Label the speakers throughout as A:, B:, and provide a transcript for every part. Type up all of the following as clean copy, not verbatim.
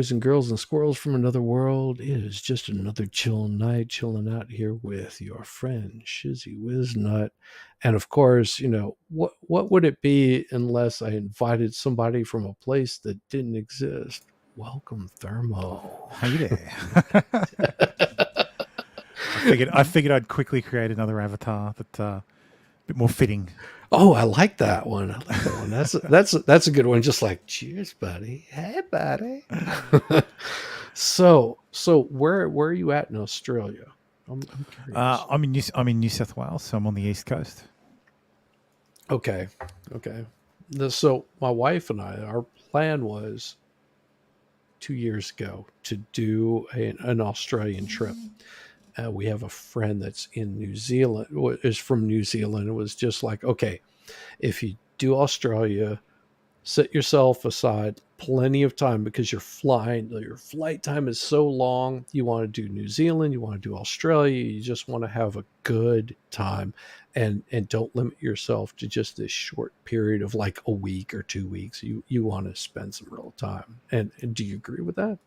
A: boys and girls and squirrels from another world. It is just another chill night, chilling out here with your friend Shizzy Wiznut. And of course, what would it be unless I invited somebody from a place that didn't exist? Welcome, Thermo.
B: Hey there. I figured I'd quickly create another avatar that a bit more fitting.
A: Oh, I like that one. I like that one. That's a good one. Just like, cheers, buddy. Hey, buddy. So where are you at in Australia? I'm curious.
B: I'm in New South Wales, so I'm on the east coast.
A: Okay, okay. So my wife and our plan was 2 years ago to do an Australian trip. We have a friend that's in New Zealand, is from New Zealand. It was just like, okay, if you do Australia, set yourself aside plenty of time because you're flying. Your flight time is so long. You want to do New Zealand, you want to do Australia. You just want to have a good time, and don't limit yourself to just this short period of like a week or 2 weeks. You want to spend some real time. And do you agree with that?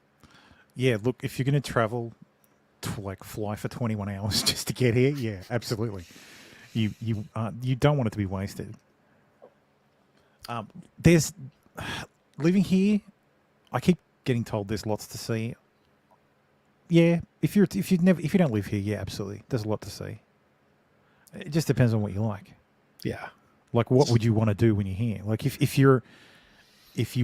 B: Yeah, look, if you're going to travel to like fly for 21 hours just to get here, yeah, absolutely. You don't want it to be wasted. There's living here. I keep getting told there's lots to see. Yeah, if you don't live here, yeah, absolutely. There's a lot to see. It just depends on what you like.
A: Yeah.
B: Like, what would you want to do when you're here? Like, if you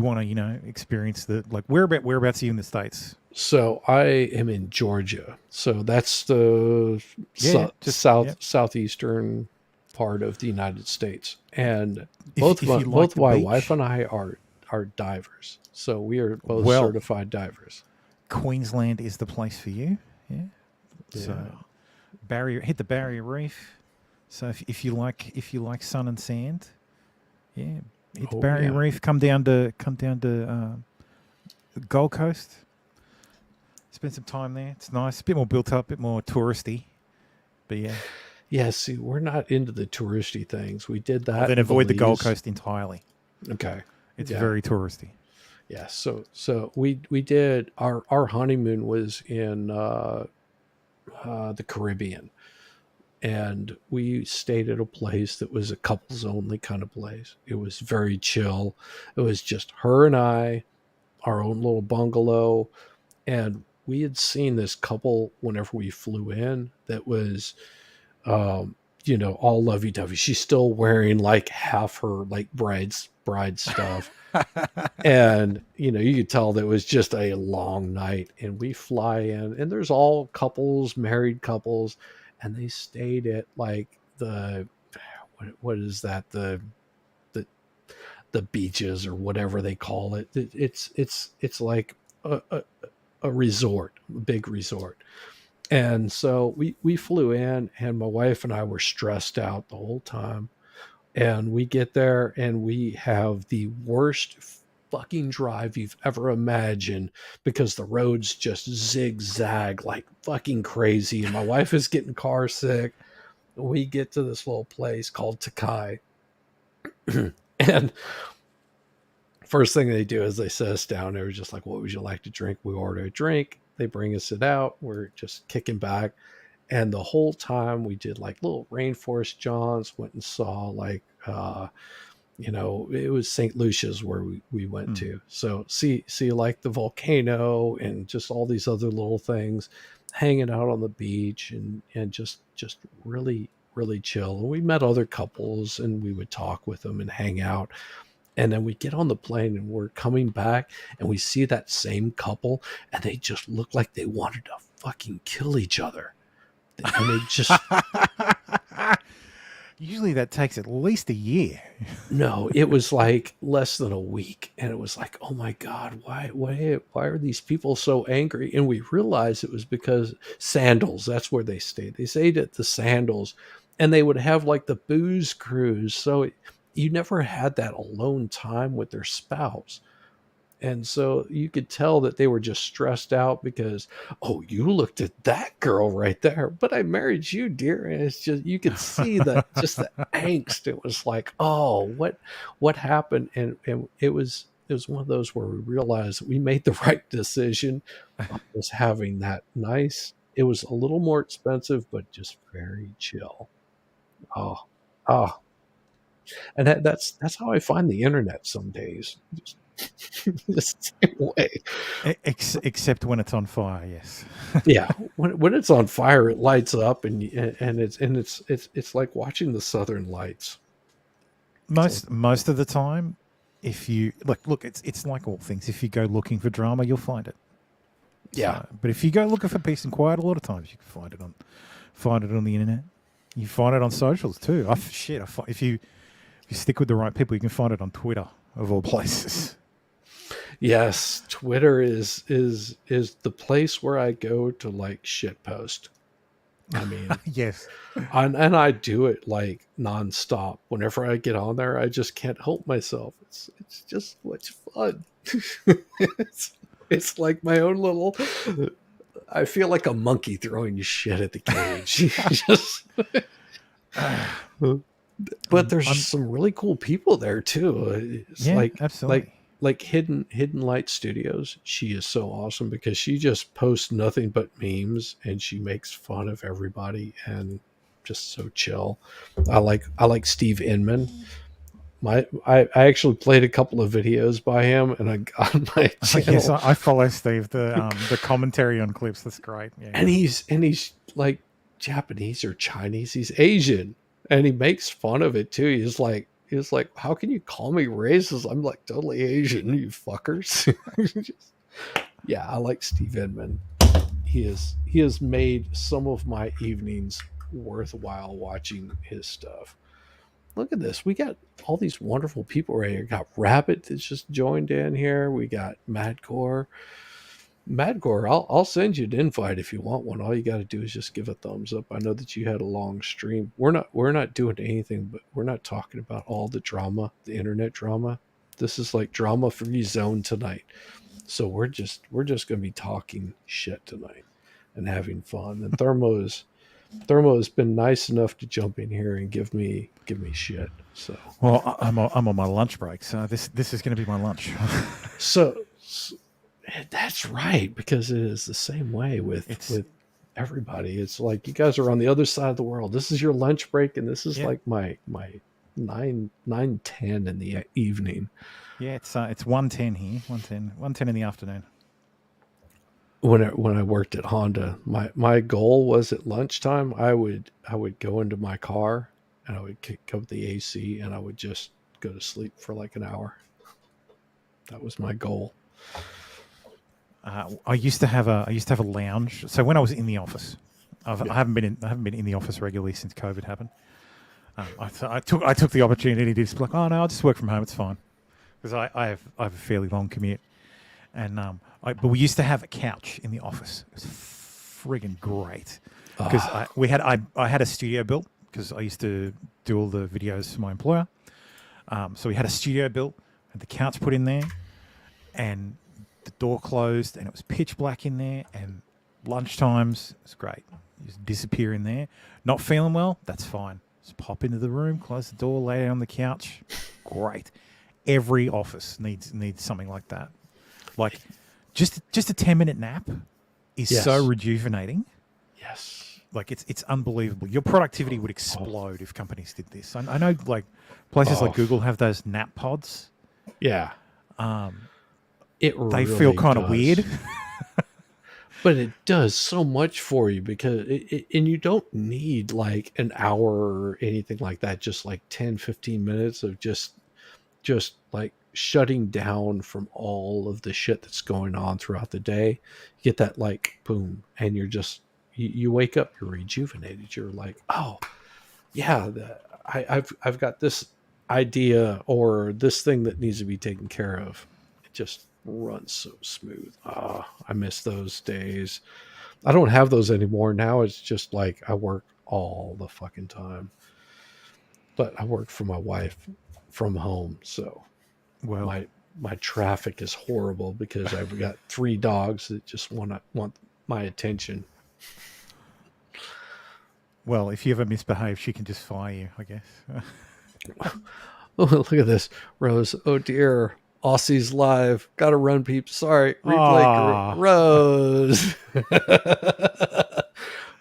B: want to, experience the like whereabouts are you in the States?
A: So I am in Georgia. So that's the
B: Yeah, just yeah.
A: southeastern part of the United States. And
B: If you like
A: both
B: the
A: my wife
B: beach,
A: and I are divers. So we are both
B: well,
A: certified divers.
B: Queensland is the place for you. Yeah. So
A: Yeah.
B: hit the Barrier Reef. So if you like sun and sand, yeah, hit the
A: Oh
B: Barrier
A: yeah.
B: Reef. Come down to Gold Coast. Spend some time there. It's nice. A bit more built up, a bit more touristy. But yeah,
A: Yeah, see, we're not into the touristy things. We did
B: I'll
A: that
B: then
A: in
B: avoid the Gold
A: Belize.
B: Coast entirely.
A: Okay.
B: It's
A: Yeah.
B: very touristy.
A: Yeah. So we did our honeymoon was in the Caribbean, and we stayed at a place that was a couples only kind of place. It was very chill. It was just her and I, our own little bungalow, and we had seen this couple whenever we flew in that was um all lovey-dovey. She's still wearing like half her like bride stuff, and you could tell that it was just a long night. And we fly in, and there's all couples, married couples, and they stayed at like the what is that, the the beaches or whatever they call it. It's like a resort, a big resort. And so we flew in, and my wife and I were stressed out the whole time. And we get there, and we have the worst fucking drive you've ever imagined, because the roads just zigzag like fucking crazy. And my wife is getting car sick. We get to this little place called Takai. And first thing they do is they set us down. They were just like, "What would you like to drink?" We order a drink. They bring us it out. We're just kicking back. And the whole time we did like little rainforest jaunts, went and saw like it was St. Lucia's where we went
B: Hmm.
A: to. So see like the volcano and just all these other little things, hanging out on the beach, and just really, really chill. And we met other couples, and we would talk with them and hang out. And then we get on the plane, and we're coming back, and we see that same couple, and they just look like they wanted to fucking kill each other. And they just,
B: Usually that takes at least a year.
A: no, it was like less than a week. And it was like, oh my God, why are these people so angry? And we realized it was because Sandals, that's where they stayed. They stayed at the Sandals, and they would have like the booze cruise. So you never had that alone time with their spouse. And so you could tell that they were just stressed out because, oh, you looked at that girl right there, but I married you, dear. And it's just, you could see the just the angst. It was like, oh, what happened? And was one of those where we realized that we made the right decision on just having that nice. It was a little more expensive, but just very chill. Oh, oh, and that's how I find the internet some days. Just the same way.
B: Except when it's on fire, yes.
A: Yeah, when it's on fire, it lights up, and it's like watching the Southern Lights.
B: Most of the time, if you look, it's like all things. If you go looking for drama, you'll find it.
A: Yeah,
B: So, but if you go looking for peace and quiet, a lot of times you can find it on the internet. You find it on socials too. If you stick with the right people, you can find it on Twitter of all places.
A: yes. Twitter is the place where I go to like shit post. I mean,
B: Yes.
A: and I do it like nonstop. Whenever I get on there, I just can't help myself. It's just much fun. it's, it's like my own little. I feel like a monkey throwing shit at the cage. Just, but there's
B: I'm-
A: some really cool people there too. It's
B: Yeah,
A: like
B: absolutely.
A: Hidden Light Studios. She is so awesome because she just posts nothing but memes and she makes fun of everybody and just so chill. I like Steve Inman. I actually played a couple of videos by him and I got on my channel.
B: Yes, I follow Steve. The commentary on clips. That's great. Yeah.
A: And he's like Japanese or Chinese. He's Asian, and he makes fun of it too. He's like, how can you call me racist? I'm like totally Asian, you fuckers. Yeah, I like Steve Inman. He has made some of my evenings worthwhile watching his stuff. Look at this. We got all these wonderful people right here. We got Rabbit that's just joined in here. We got Madcore. Madcore, I'll send you an invite if you want one. All you got to do is just give a thumbs up. I know that you had a long stream. We're not doing anything, but we're not talking about all the drama, the internet drama. This is like drama free zone tonight. So we're just going to be talking shit tonight and having fun. And Thermo has been nice enough to jump in here and give me shit. So
B: Well, I'm on my lunch break, so this is going to be my lunch.
A: so that's right, because it is the same way with everybody. It's like you guys are on the other side of the world. This is your lunch break, and this is like my 9:10 in the evening.
B: Yeah, it's 1:10 here, 1:10 in the afternoon.
A: When I worked at Honda, my goal was at lunchtime I would go into my car and I would kick up the AC and I would just go to sleep for like an hour. That was my goal.
B: I used to have a lounge. So when I was in the office, I haven't been in the office regularly since COVID happened. I took the opportunity to just be like, oh no, I'll just work from home. It's fine, because I have a fairly long commute, and but we used to have a couch in the office. It was friggin' great because I had a studio built because I used to do all the videos for my employer. So we had a studio built, had the couch put in there, and the door closed, and it was pitch black in there. And lunch times, it's great. You just disappear in there. Not feeling well, that's fine. Just pop into the room, close the door, lay down on the couch. Great. Every office needs something like that. Like just a 10-minute nap is so rejuvenating.
A: Yes.
B: Like it's unbelievable. Your productivity would explode if companies did this. I know like places like Google have those nap pods.
A: Yeah. It
B: They
A: really
B: feel kind of weird.
A: But it does so much for you because and you don't need like an hour or anything like that. Just like 10, 15 minutes of just like shutting down from all of the shit that's going on throughout the day. You get that like boom, and you're just you wake up, you're rejuvenated. You're like, oh yeah, I've got this idea or this thing that needs to be taken care of. It just runs so smooth. I miss those days. I don't have those anymore. Now it's just like I work all the fucking time. But I work for my wife from home, so
B: Well,
A: my traffic is horrible because I've got 3 dogs that just want my attention.
B: well, if you ever misbehave, she can just fire you, I guess.
A: Oh, look at this, Rose. Oh dear. Aussies live. Gotta run, peeps. Sorry.
B: Aw.
A: Rose.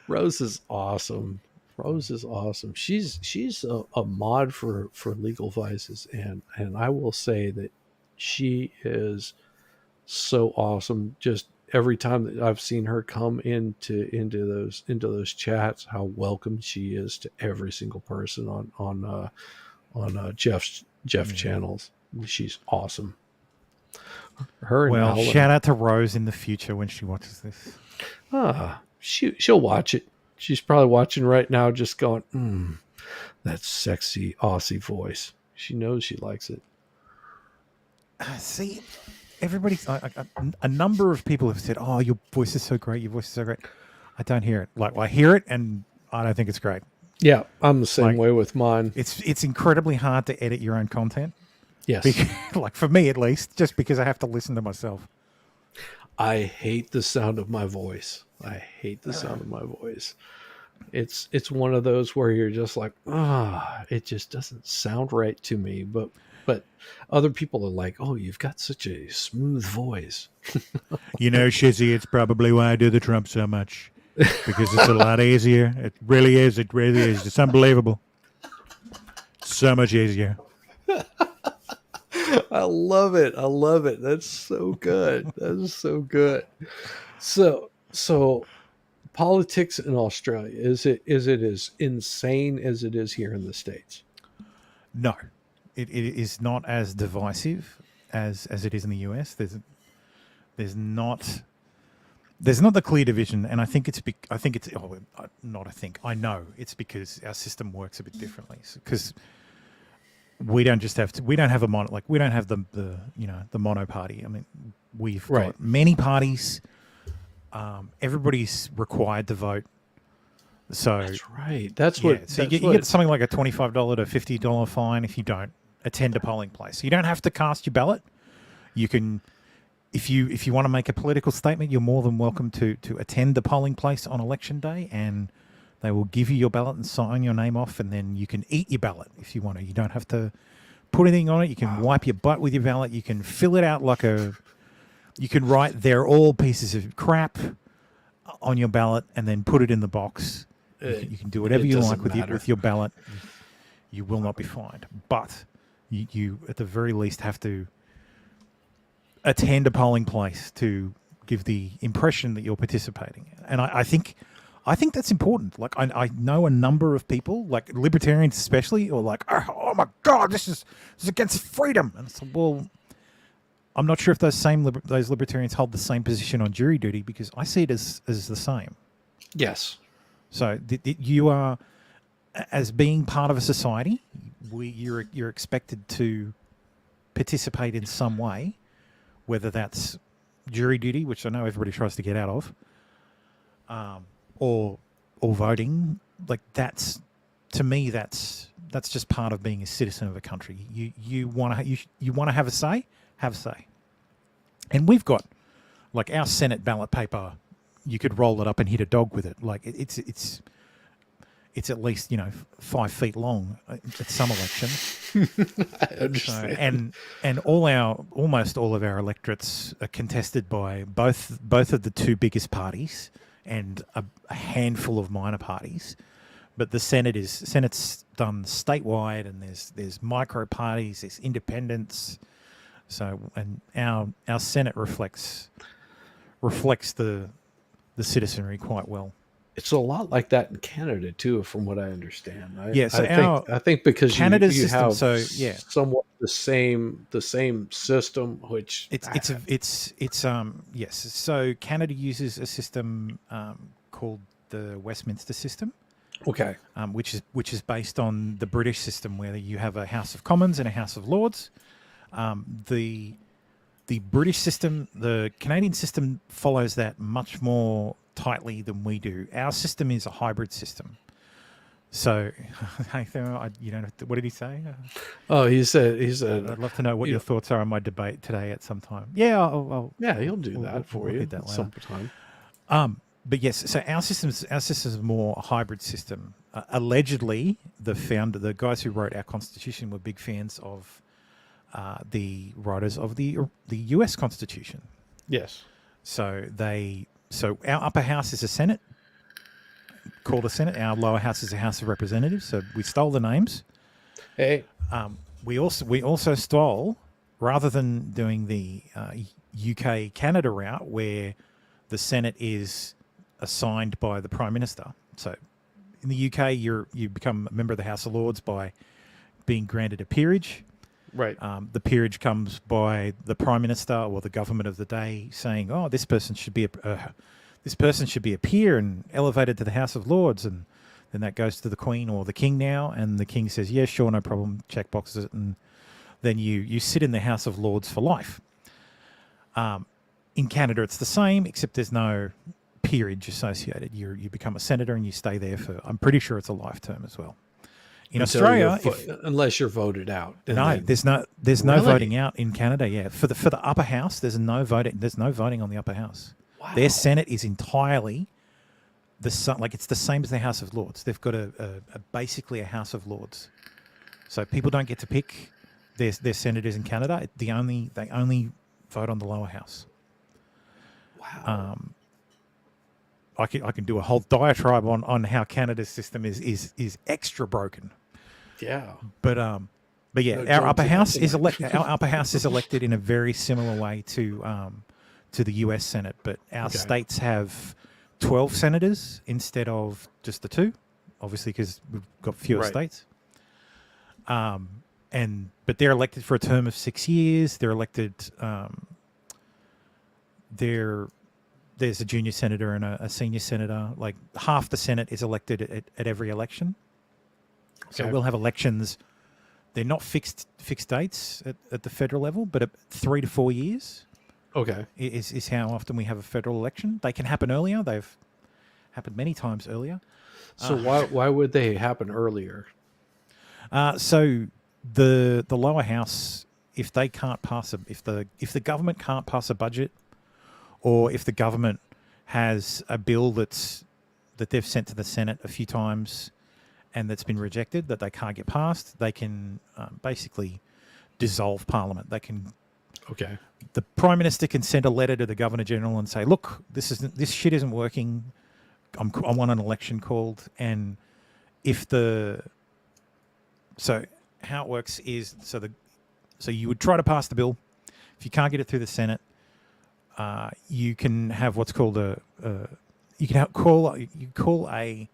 A: Rose is awesome. Rose is awesome. She's a mod for Legal Vices, and I will say that she is so awesome. Just every time that I've seen her come into those chats, how welcome she is to every single person on Jeff's
B: Yeah.
A: channels. She's awesome. Her and
B: Well,
A: Alan.
B: shout out to Rose in the future when she watches this.
A: She'll watch it. She's probably watching right now, just going, that sexy Aussie voice. She knows she likes it.
B: See, everybody's a number of people have said, "Oh, your voice is so great. Your voice is so great." I don't hear it. Like I hear it, and I don't think it's great.
A: Yeah, I'm the same
B: Like-
A: way with mine.
B: It's incredibly hard to edit your own content.
A: Yes.
B: Like for me, at least, just because I have to listen to myself.
A: I hate the sound of my voice. I hate the sound of my voice. It's one of those where you're just like, it just doesn't sound right to me. But other people are like, oh, you've got such a smooth voice.
B: You know, Shizzy, it's probably why I do the Trump so much. Because it's a lot easier. It really is. It really is. It's unbelievable. So much easier.
A: I love it. I love it. That's so good. That is so good. So politics in Australia, is it as insane as it is here in the States?
B: No, it is not as divisive as it is in the US. There's not the clear division, and I know it's because our system works a bit differently. Because we don't have the mono party. I mean, we've
A: Right.
B: got many parties. Everybody's required to vote. So
A: That's right. That's
B: yeah,
A: what.
B: so
A: that's
B: you
A: what-
B: get something like a $25 to $50 fine if you don't attend a polling place. So you don't have to cast your ballot. You can, if you want to make a political statement, you're more than welcome to attend the polling place on election day, and they will give you your ballot and sign your name off, and then you can eat your ballot if you want to. You don't have to put anything on it. You can wipe your butt with your ballot. You can fill it out you can write "they're all pieces of crap" on your ballot, and then put it in the box. You can do whatever
A: it
B: you
A: doesn't
B: like with
A: matter.
B: your ballot. You will not be fined, but you at the very least have to attend a polling place to give the impression that you're participating. And I think that's important. Like I know a number of people, like libertarians especially, or like, oh my God, this is against freedom. And it's like, well, I'm not sure if those libertarians hold the same position on jury duty, because I see it as the same.
A: Yes.
B: So you are, as being part of a society, you're expected to participate in some way, whether that's jury duty, which I know everybody tries to get out of, or voting. Like to me, that's just part of being a citizen of a country. You want to have a say, have a say. And we've got, like, our Senate ballot paper. You could roll it up and hit a dog with it. Like it's at least 5 feet long at some elections.
A: I understand.
B: And almost all of our electorates are contested by both of the two biggest parties and a handful of minor parties. But the Senate's done statewide, and there's micro parties, there's independents. So, and our Senate reflects the citizenry quite well.
A: It's a lot like that in Canada too, from what I understand.
B: I
A: think because
B: Canada's
A: you
B: system,
A: have
B: so, yeah.
A: somewhat the same system, which
B: yes. So Canada uses a system called the Westminster system,
A: okay.
B: which is based on the British system, where you have a House of Commons and a House of Lords. The British system, the Canadian system follows that much more tightly than we do. Our system is a hybrid system. So, you don't have to, what did he say?
A: Oh, he said,
B: I'd love to know what your thoughts are on my debate today at some time. Yeah, I'll
A: yeah, he'll do that
B: we'll
A: for you
B: hit that
A: at
B: later.
A: some time.
B: But yes, so our system is more a hybrid system. Allegedly, the guys who wrote our constitution were big fans of the writers of the U.S. Constitution.
A: Yes.
B: So our upper house is a Senate, called a Senate. Our lower house is a House of Representatives. So we stole the names.
A: Hey.
B: We also stole, rather than doing the UK Canada route where the Senate is assigned by the Prime Minister. So in the UK, you become a member of the House of Lords by being granted a peerage.
A: Right.
B: The peerage comes by the Prime Minister or the government of the day saying, "Oh, this person should be a peer and elevated to the House of Lords," and then that goes to the Queen or the King now, and the King says, "Yeah, sure, no problem," check boxes it, and then you sit in the House of Lords for life. In Canada, it's the same, except there's no peerage associated. You become a senator and you stay there for, I'm pretty sure it's a life term as well. In Australia,
A: unless you're voted out.
B: No, there's no
A: Really?
B: voting out in Canada. Yeah, for the upper house, there's no voting. There's no voting on the upper house.
A: Wow.
B: Their Senate is entirely it's the same as the House of Lords. They've got basically a House of Lords, so people don't get to pick their senators in Canada. They only vote on the lower house.
A: Wow.
B: I can do a whole diatribe on how Canada's system is extra broken.
A: Yeah.
B: But yeah,
A: No,
B: our
A: don't
B: upper
A: do
B: house
A: that.
B: is our upper house is elected in a very similar way to the US Senate, but our
A: Okay.
B: states have 12 senators instead of just the 2, obviously because we've got fewer
A: Right.
B: states. But they're elected for a term of 6 years. They're elected. There's a junior senator and a senior senator. Like half the Senate is elected at every election. So
A: Okay.
B: we'll have elections. They're not fixed dates at the federal level, but at 3 to 4 years
A: Okay.
B: is how often we have a federal election. They can happen earlier. They've happened many times earlier.
A: So why would they happen earlier?
B: So the lower house, if they can't pass if the government can't pass a budget, or if the government has a bill that they've sent to the Senate a few times and that's been rejected, that they can't get passed, they can basically dissolve Parliament. They can.
A: Okay.
B: The Prime Minister can send a letter to the Governor General and say, "Look, this shit isn't working. I want an election called." And so how it works is so you would try to pass the bill. If you can't get it through the Senate, you can have what's called call a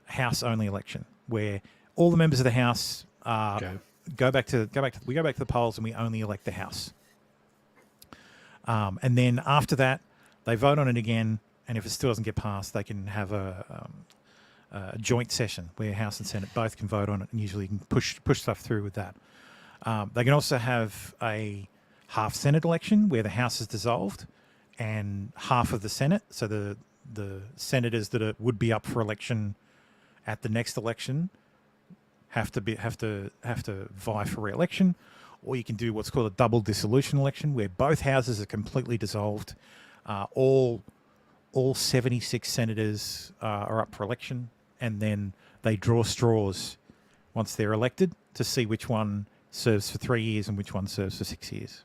B: House only election where all the members of the House
A: Okay.
B: go back to the polls and we only elect the House. And then after that, they vote on it again, and if it still doesn't get passed, they can have a joint session where House and Senate both can vote on it, and usually you can push stuff through with that. They can also have a half Senate election where the House is dissolved and half of the Senate, so the senators that would be up for election at the next election have to vie for re-election. Or you can do what's called a double dissolution election, where both houses are completely dissolved. All 76 senators are up for election, and then they draw straws once they're elected to see which one serves for 3 years and which one serves for 6 years.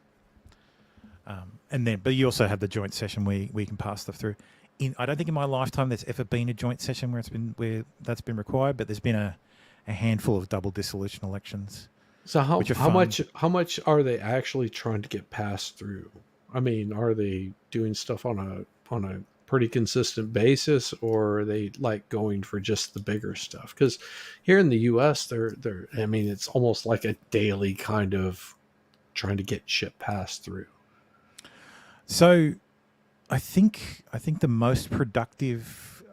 B: But you also have the joint session where you can pass stuff through. I don't think in my lifetime there's ever been a joint session where that's been required, but there's been a handful of double dissolution elections.
A: So how
B: Which are fun.
A: much are they actually trying to get passed through? I mean, are they doing stuff on a pretty consistent basis, or are they like going for just the bigger stuff? Because here in the U.S., I mean, it's almost like a daily kind of trying to get shit passed through.
B: So, I think the most productive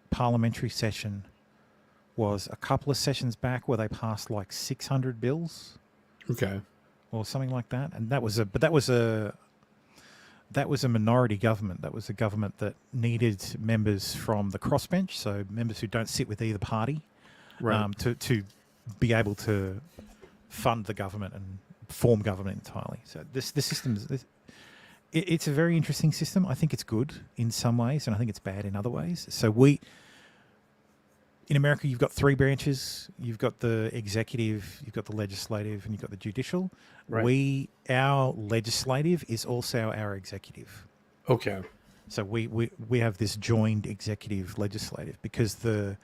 B: parliamentary session was a couple of sessions back where they passed like 600 bills
A: Okay.
B: or something like that, and that was a minority government. That was a government that needed members from the crossbench, so members who don't sit with either party,
A: Right.
B: to be able to fund the government and form government entirely. So the system it's a very interesting system. I think it's good in some ways, and I think it's bad in other ways. So in America, you've got three branches. You've got the executive, you've got the legislative, and you've got the judicial.
A: Right.
B: Our legislative is also our executive.
A: Okay.
B: So we have this joined executive legislative because the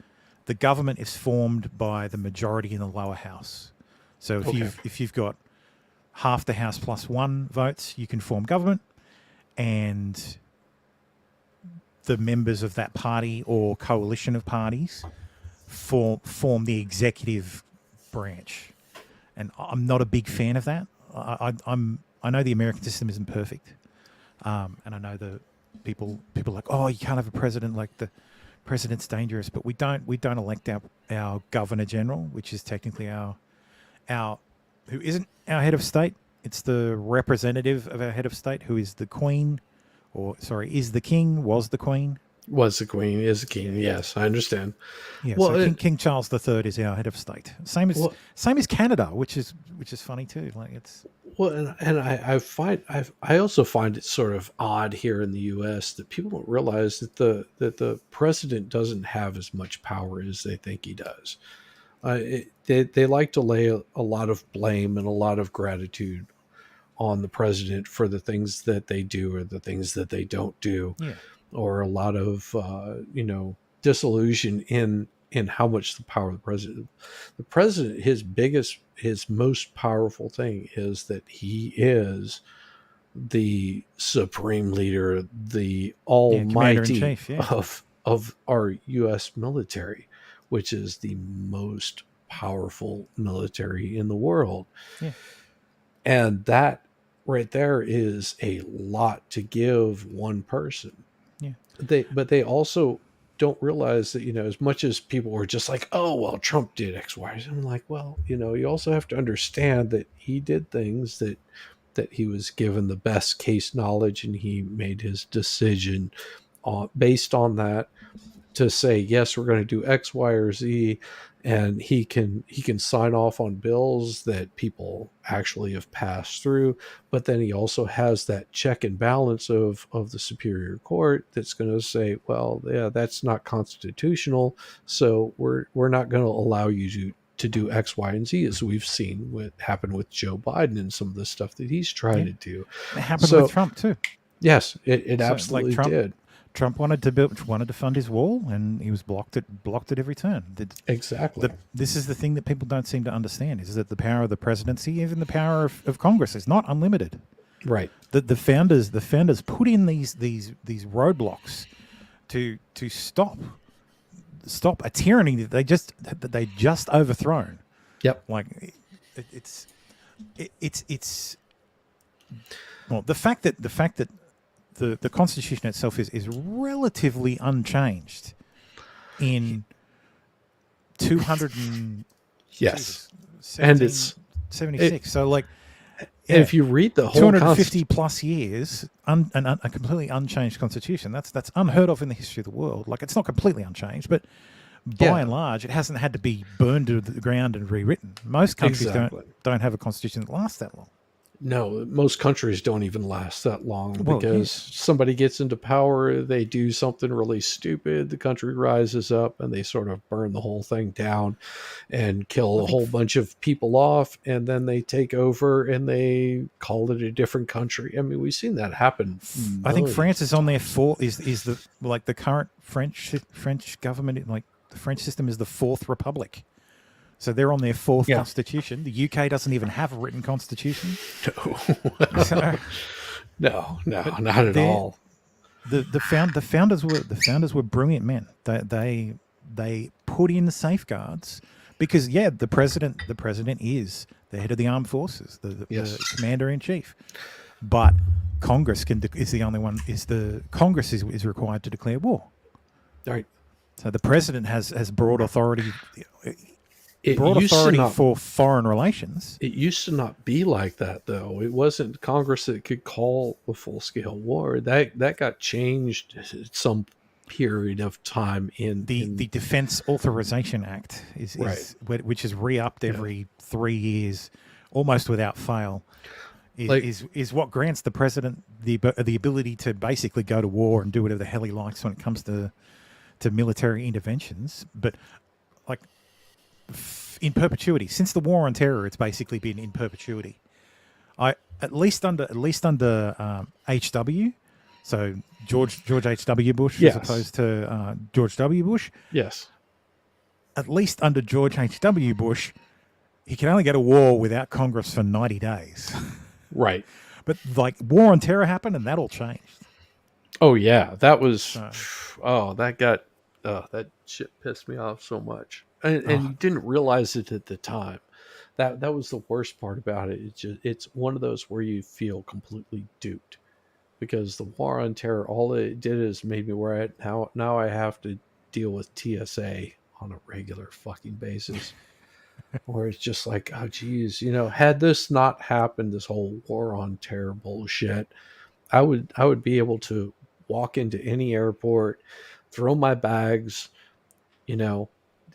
B: government is formed by the majority in the lower house. So if you've got half the house plus one votes, you can form government, and the members of that party or coalition of parties form the executive branch. And I'm not a big fan of that. I know the American system isn't perfect, and I know the people are like, oh, you can't have a president, like the president's dangerous, but we don't elect our governor general, which is technically our who isn't our head of state. It's the representative of our head of state, who is the queen, is the king, was the queen.
A: Was the queen, is the king. Yes, I understand.
B: Yeah,
A: Well,
B: so King Charles III is our head of state. Same as Canada, which is funny too. Like it's
A: and I also find it sort of odd here in the U.S. that people don't realize that the president doesn't have as much power as they think he does. They like to lay a lot of blame and a lot of gratitude on the president for the things that they do or the things that they don't do, or a lot of disillusion in how much the power of the president, his most powerful thing is that he is the supreme leader, the almighty of our U.S. military, which is the most powerful military in the world.
B: Yeah.
A: And that right there is a lot to give one person.
B: Yeah.
A: But they also don't realize that, as much as people were just like, oh, well, Trump did X, Y, I'm like, well, you also have to understand that he did things that he was given the best case knowledge, and he made his decision based on that to say, yes, we're going to do X, Y, or Z. And he can sign off on bills that people actually have passed through, but then he also has that check and balance of the Superior Court that's going to say, well, yeah, that's not constitutional, so we're not going to allow you to do X, Y, and Z, as we've seen what happened with Joe Biden and some of the stuff that he's trying to do.
B: It happened with Trump too.
A: Yes, it absolutely did.
B: Trump wanted to fund his wall, and he was blocked at every turn.
A: Exactly.
B: This is the thing that people don't seem to understand: is that the power of the presidency, even the power of Congress, is not unlimited.
A: Right.
B: The founders put in these roadblocks to stop a tyranny that they just overthrown.
A: Yep.
B: Like it's well, the fact that the Constitution itself is relatively unchanged in 200
A: yes, and it's
B: 76. So like,
A: if you read the whole
B: 250 plus years, a completely unchanged Constitution. That's unheard of in the history of the world. Like, it's not completely unchanged, but by and large, it hasn't had to be burned to the ground and rewritten. Most countries don't have a constitution that lasts that long.
A: No, most countries don't even last that long because somebody gets into power, they do something really stupid, the country rises up, and they sort of burn the whole thing down and kill a whole bunch of people off, and then they take over and they call it a different country. I mean, we've seen that happen.
B: I think France is on their fourth, is the current French government, like the French system is the fourth republic. So they're on their fourth constitution. The UK doesn't even have a written constitution.
A: No, not at all.
B: The founders were brilliant men. They put in safeguards because the president is the head of the armed forces, the commander in chief. But Congress is the only one. Congress is required to declare war.
A: Right.
B: So the president has broad authority. For foreign relations.
A: It used to not be like that, though. It wasn't Congress that could call a full-scale war. That got changed at some period of time in
B: the Defense Authorization Act, which is re-upped every 3 years, almost without fail. Is what grants the president the ability to basically go to war and do whatever the hell he likes when it comes to military interventions, but like in perpetuity. Since the War on Terror, it's basically been in perpetuity. At least under HW, so George H.W. Bush as
A: Yes.
B: opposed to George W. Bush.
A: Yes.
B: At least under George H.W. Bush, he can only go to war without Congress for 90 days.
A: Right.
B: But like War on Terror happened, and that all changed.
A: Oh yeah, that was.
B: So,
A: Oh, that shit pissed me off so much, and
B: oh,
A: you didn't realize it at the time. That was the worst part about it. It's one of those where you feel completely duped because the war on terror, all it did is made me where now I have to deal with TSA on a regular fucking basis. Where it's just like, oh geez, had this not happened, this whole war on terror bullshit, I would be able to walk into any airport, throw my bags, you know,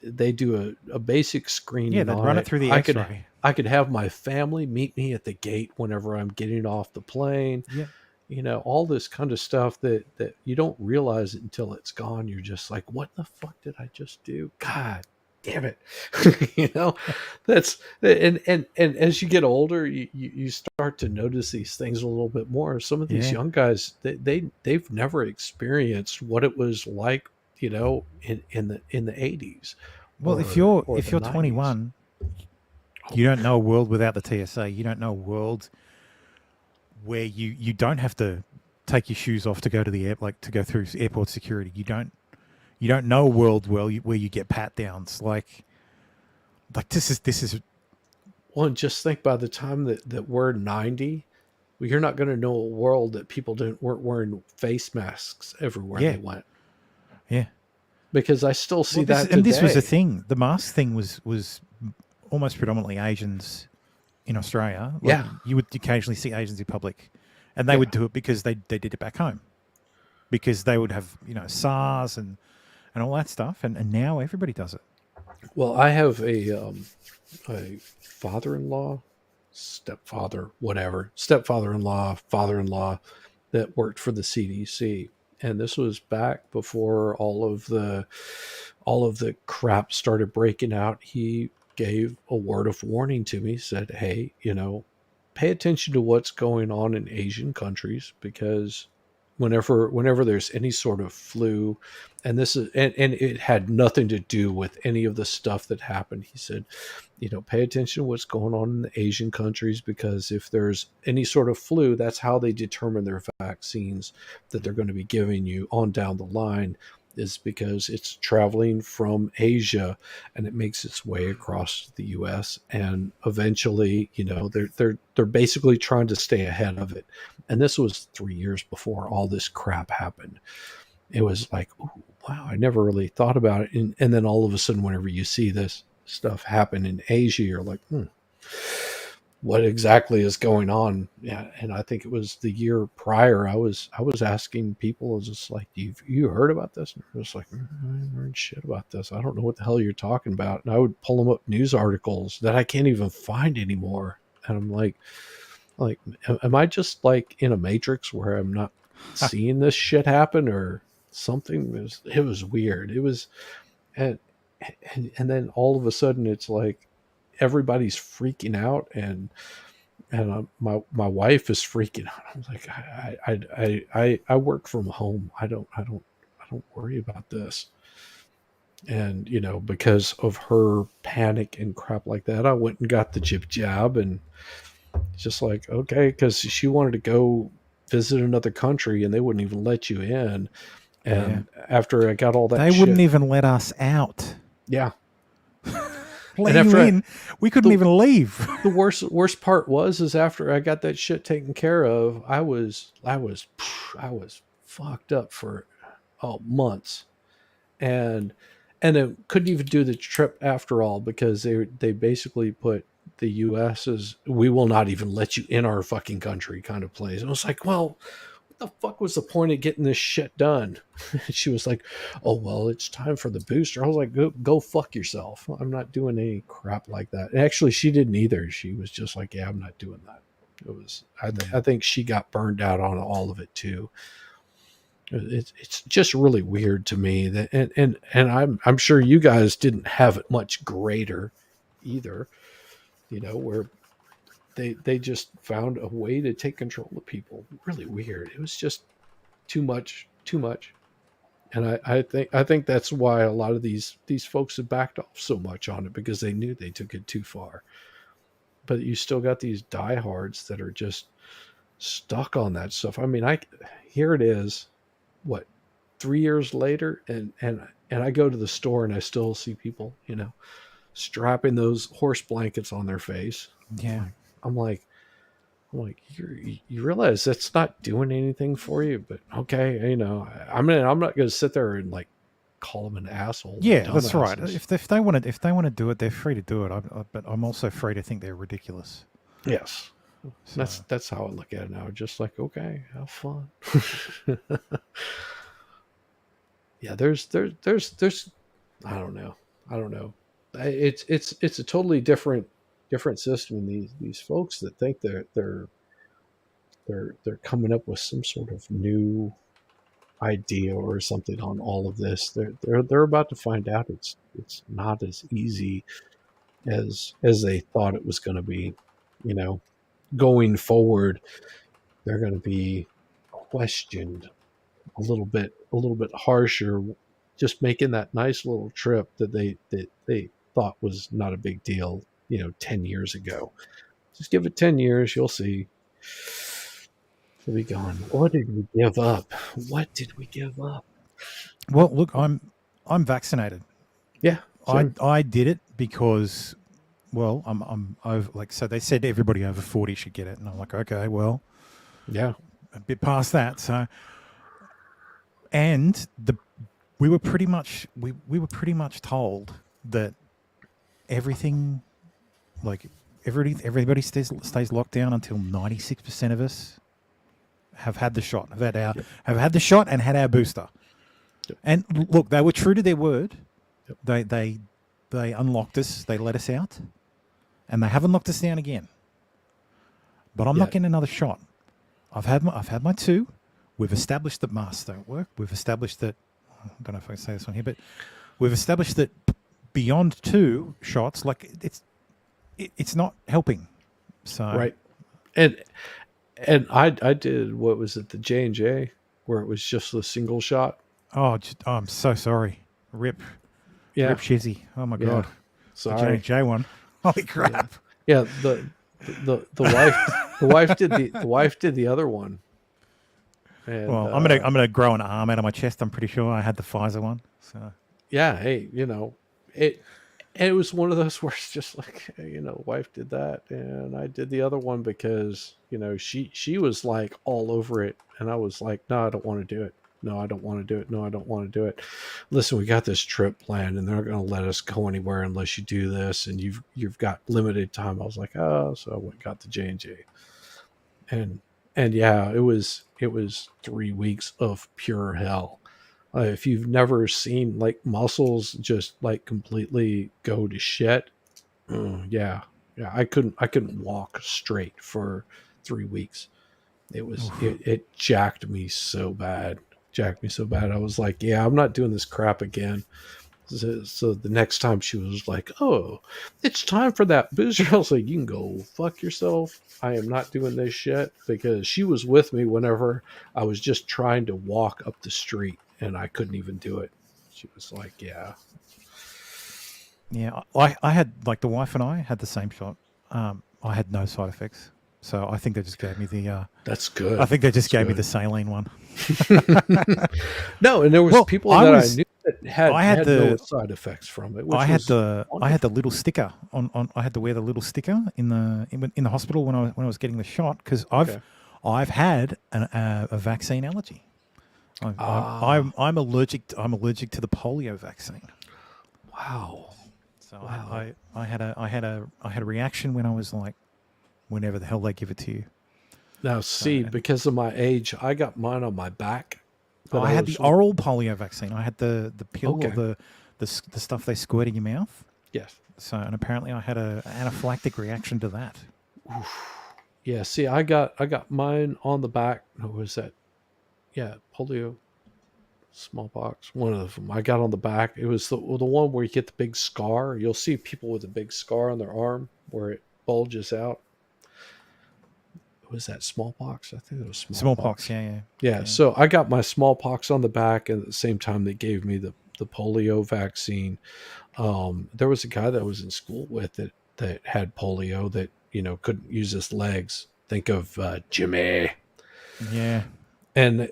A: they do a basic
B: yeah,
A: screening
B: they'd
A: on
B: run it
A: it.
B: through the
A: I could
B: X-ray.
A: I could have my family meet me at the gate whenever I'm getting off the plane.
B: Yeah.
A: All this kind of stuff that you don't realize it until it's gone. You're just like, what the fuck did I just do? God damn it. That's and as you get older, you start to notice these things a little bit more. Some of these
B: Yeah.
A: young guys, they've never experienced what it was like, in the 80s
B: Well, if
A: or
B: you're
A: or
B: if
A: the
B: you're
A: 90s.
B: 21, you don't know a world without the TSA. You don't know a world where you don't have to take your shoes off to go to the air, like to go through airport security. You don't know a world where you get pat downs. Like this is
A: Well, and just think by the time that we're 90, well, you're not going to know a world that people weren't wearing face masks everywhere
B: yeah,
A: they went.
B: yeah.
A: Because I still see
B: Well,
A: that
B: this was the
A: today.
B: thing. The mask thing was almost predominantly Asians in Australia. Like
A: Yeah,
B: you would occasionally see Asians in public, and they
A: yeah.
B: would do it because they did it back home, because they would have SARS and all that stuff, and now everybody does it.
A: Well, I have a father-in-law, stepfather, whatever, stepfather-in-law, father-in-law that worked for the CDC, and this was back before all of the crap started breaking out. He gave a word of warning to me, said, "Hey, pay attention to what's going on in Asian countries because whenever there's any sort of flu, and this is and it had nothing to do with any of the stuff that happened." He said, pay attention to what's going on in the Asian countries because if there's any sort of flu, that's how they determine their vaccines that they're going to be giving you on down the line, is because it's traveling from Asia and it makes its way across the US, and eventually, they're basically trying to stay ahead of it. And this was 3 years before all this crap happened. It was like, ooh, wow, I never really thought about it. And then all of a sudden, whenever you see this stuff happen in Asia, you're like, what exactly is going on? Yeah, and I think it was the year prior. I was asking people, I was just like, you heard about this? And I was like, I haven't heard shit about this. I don't know what the hell you're talking about. And I would pull them up news articles that I can't even find anymore. And I'm like, am I just like in a matrix where I'm not seeing this shit happen or something? It was weird. It was, and then all of a sudden it's like everybody's freaking out, and my wife is freaking out. I was like, I work from home. I don't worry about this. And because of her panic and crap like that, I went and got the jib jab, and it's just like, okay, because she wanted to go visit another country and they wouldn't even let you in.
B: Yeah,
A: And after I got all that
B: they wouldn't
A: shit,
B: even let us out.
A: yeah.
B: Let
A: And
B: you
A: after
B: in, we couldn't
A: the
B: even leave.
A: the worst part was is after I got that shit taken care of, I was fucked up for months, and then couldn't even do the trip after all because they basically put the U.S. as, we will not even let you in our fucking country kind of place. And I was like, well, what the fuck was the point of getting this shit done? She was like, oh well, it's time for the booster. I was like, go fuck yourself. I'm not doing any crap like that. And actually, she didn't either. She was just like, yeah, I'm not doing that. It was I think she got burned out on all of it too. It's just really weird to me that, and I'm sure you guys didn't have it much greater either, where they just found a way to take control of people. Really weird. It was just too much. And I think that's why a lot of these folks have backed off so much on it, because they knew they took it too far. But you still got these diehards that are just stuck on that stuff. I mean, I here it is, what, 3 years later, and I go to the store and I still see people, strapping those horse blankets on their face.
B: Yeah.
A: I'm like, you realize that's not doing anything for you, but okay, I'm not going to sit there and like call them an asshole.
B: Yeah, that's right.
A: Dumbasses.
B: If they want to do it, they're free to do it. But I'm also free to think they're ridiculous.
A: Yes,
B: So,
A: that's how I look at it now. Just like, okay, have fun. Yeah, there's I don't know. It's a totally different system. And these folks that think they're coming up with some sort of new idea or something on all of this. They're about to find out it's not as easy as they thought it was going to be. Going forward, they're going to be questioned a little bit harsher, just making that nice little trip that they thought was not a big deal, 10 years ago. Just give it 10 years, you'll see. We'll be gone. What did we give up? What did we give up?
B: well, look, I'm vaccinated.
A: Yeah. Sure.
B: I did it because, well, I'm over. Like, so they said everybody over 40 should get it, and I'm like, okay, well,
A: Yeah.
B: a bit past that. So, and we were pretty much told that everything, like everybody stays locked down until 96% of us have had the shot, have had the shot and had our booster.
A: Yep.
B: And look, they were true to their word.
A: Yep.
B: They unlocked us, they let us out, and they haven't locked us down again. But I'm not
A: Yeah.
B: getting another shot. I've had my two. We've established that masks don't work. We've established that, I don't know if I can say this on here, but we've established that beyond 2 shots, like it's not helping. So
A: Right. And I did, what was it, the J&J, where it was just a single shot.
B: Oh, I'm so sorry. Rip
A: Yeah.
B: Shizzy. Oh my
A: Yeah.
B: god.
A: Sorry.
B: The J one. Holy crap.
A: Yeah. The wife did the other one. And,
B: Well, I'm gonna grow an arm out of my chest. I'm pretty sure I had the Pfizer one. So
A: yeah, hey, it was one of those where it's just like, hey, wife did that and I did the other one because, she was like all over it, and I was like, no, I don't want to do it. No, I don't want to do it. No, I don't want to do it. Listen, we got this trip planned and they're not going to let us go anywhere unless you do this, and you've got limited time. I was like, oh, so I went and got the J&J. And yeah, it was 3 weeks of pure hell. If you've never seen like muscles just like completely go to shit, yeah, I couldn't walk straight for 3 weeks. It jacked me so bad, I was like, yeah, I'm not doing this crap again. So the next time she was like, oh, it's time for that booster, I was like, you can go fuck yourself. I am not doing this shit, because she was with me whenever I was just trying to walk up the street and I couldn't even do it. She was like, yeah.
B: yeah, I had, like, the wife and I had the same shot. I had no side effects. So I think they just gave me the
A: That's good.
B: I think they just
A: That's
B: gave me
A: good.
B: the saline one.
A: No, and there was
B: Well,
A: people
B: I
A: that
B: was-
A: I knew that had no side effects from it. Which
B: I had
A: was
B: the
A: wonderful.
B: little sticker on. I had to wear the little sticker in the hospital when I was getting the shot, because
A: Okay.
B: I've had a vaccine allergy. I'm allergic. I'm allergic to the polio vaccine.
A: Wow.
B: So
A: Wow.
B: I had a reaction when I was like, whenever the hell they give it to you.
A: Now, see, because of my age, I got mine on my back. But
B: I had the
A: was-
B: oral polio vaccine. I had the pill
A: Okay.
B: or the stuff they squirt in your mouth.
A: Yes.
B: So, and apparently I had an anaphylactic reaction to that.
A: Yeah. See, I got mine on the back. What was that? Yeah, polio. Smallpox. One of them. I got on the back. It was the one where you get the big scar. You'll see people with a big scar on their arm where it bulges out. Was that smallpox? I think it was smallpox.
B: Smallpox, yeah.
A: Yeah. So I got my smallpox on the back, and at the same time they gave me the polio vaccine. There was a guy that I was in school with that had polio that couldn't use his legs. Think of Jimmy.
B: Yeah.
A: And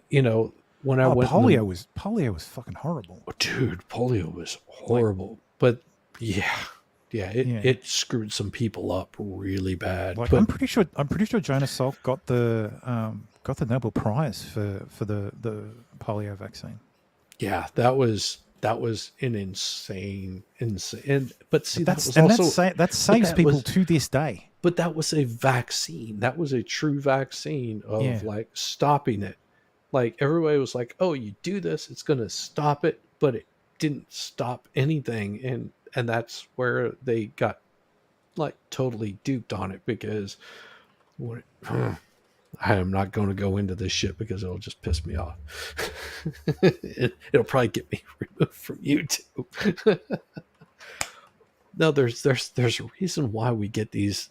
A: when I went,
B: polio was fucking horrible.
A: Dude, polio was horrible. But it screwed some people up really bad.
B: Like,
A: but
B: I'm pretty sure Jonas Salk got the Nobel Prize for the polio vaccine.
A: Yeah, that was an insane. But see, that
B: saves people to this day.
A: But that was a vaccine. That was a true vaccine of like stopping it. Like everybody was like, "Oh, you do this, it's going to stop it," but it didn't stop anything, and that's where they got like totally duped on it because I am not going to go into this shit because it'll just piss me off. It'll probably get me removed from YouTube. No, there's a reason why we get these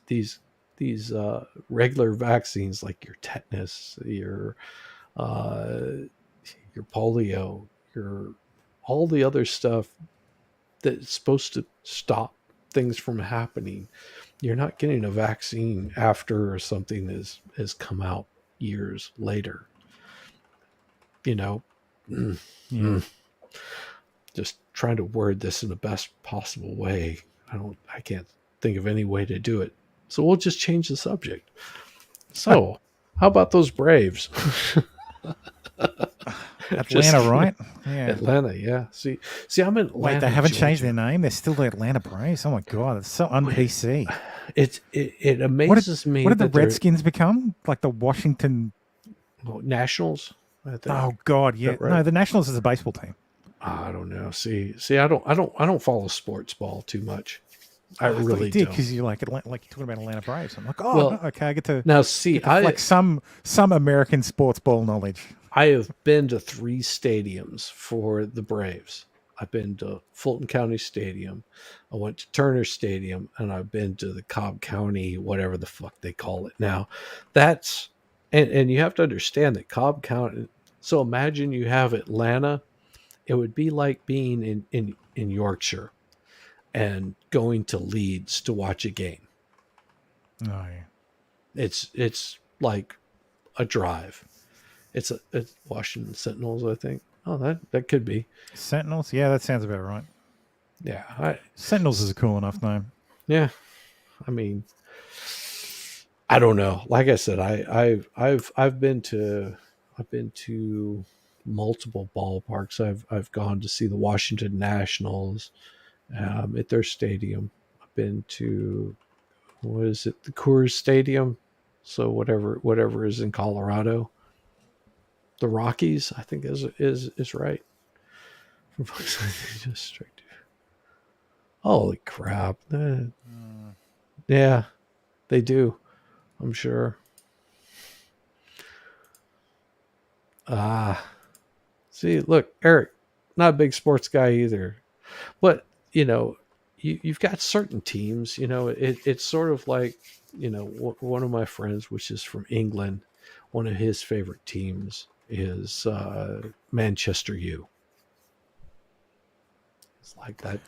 A: regular vaccines like your tetanus, your polio, your all the other stuff that's supposed to stop things from happening. You're not getting a vaccine after something has come out years later. Just trying to word this in the best possible way. I can't think of any way to do it. So we'll just change the subject. So, how about those Braves?
B: Atlanta, right? Yeah.
A: Atlanta, yeah. See, I'm in Atlanta.
B: Wait, they haven't
A: Georgia.
B: changed their name. They're still the Atlanta Braves. Oh my god, it's so un-PC.
A: It amazes me.
B: What did the Redskins become? Like the Washington
A: Nationals? I think.
B: Oh god, yeah.
A: Right?
B: No, the Nationals is a baseball team.
A: I don't know. See, I don't follow sports ball too much. I really
B: did
A: don't.
B: because you're like you're talking about Atlanta Braves. I'm like, okay, I get to
A: now see. I
B: like some American sports ball knowledge.
A: I have been to 3 stadiums for the Braves. I've been to Fulton County Stadium. I went to Turner Stadium, and I've been to the Cobb County, whatever the fuck they call it now. That's and you have to understand that Cobb County. So imagine you have Atlanta. It would be like being in Yorkshire and going to Leeds to watch a game.
B: Oh yeah.
A: It's like a drive. It's Washington Sentinels, I think. Oh, that could be
B: Sentinels. Yeah, that sounds about right.
A: Yeah,
B: Sentinels is a cool enough name.
A: Yeah, I mean, I don't know. Like I said, I've been to multiple ballparks. I've gone to see the Washington Nationals at their stadium. I've been to the Coors Stadium. So whatever is in Colorado. The Rockies, I think is right. Just straight to. Holy crap! Yeah, they do. I'm sure. See, look, Eric, not a big sports guy either, but you've got certain teams. It's sort of like one of my friends, which is from England. One of his favorite teams is Manchester U. It's like that.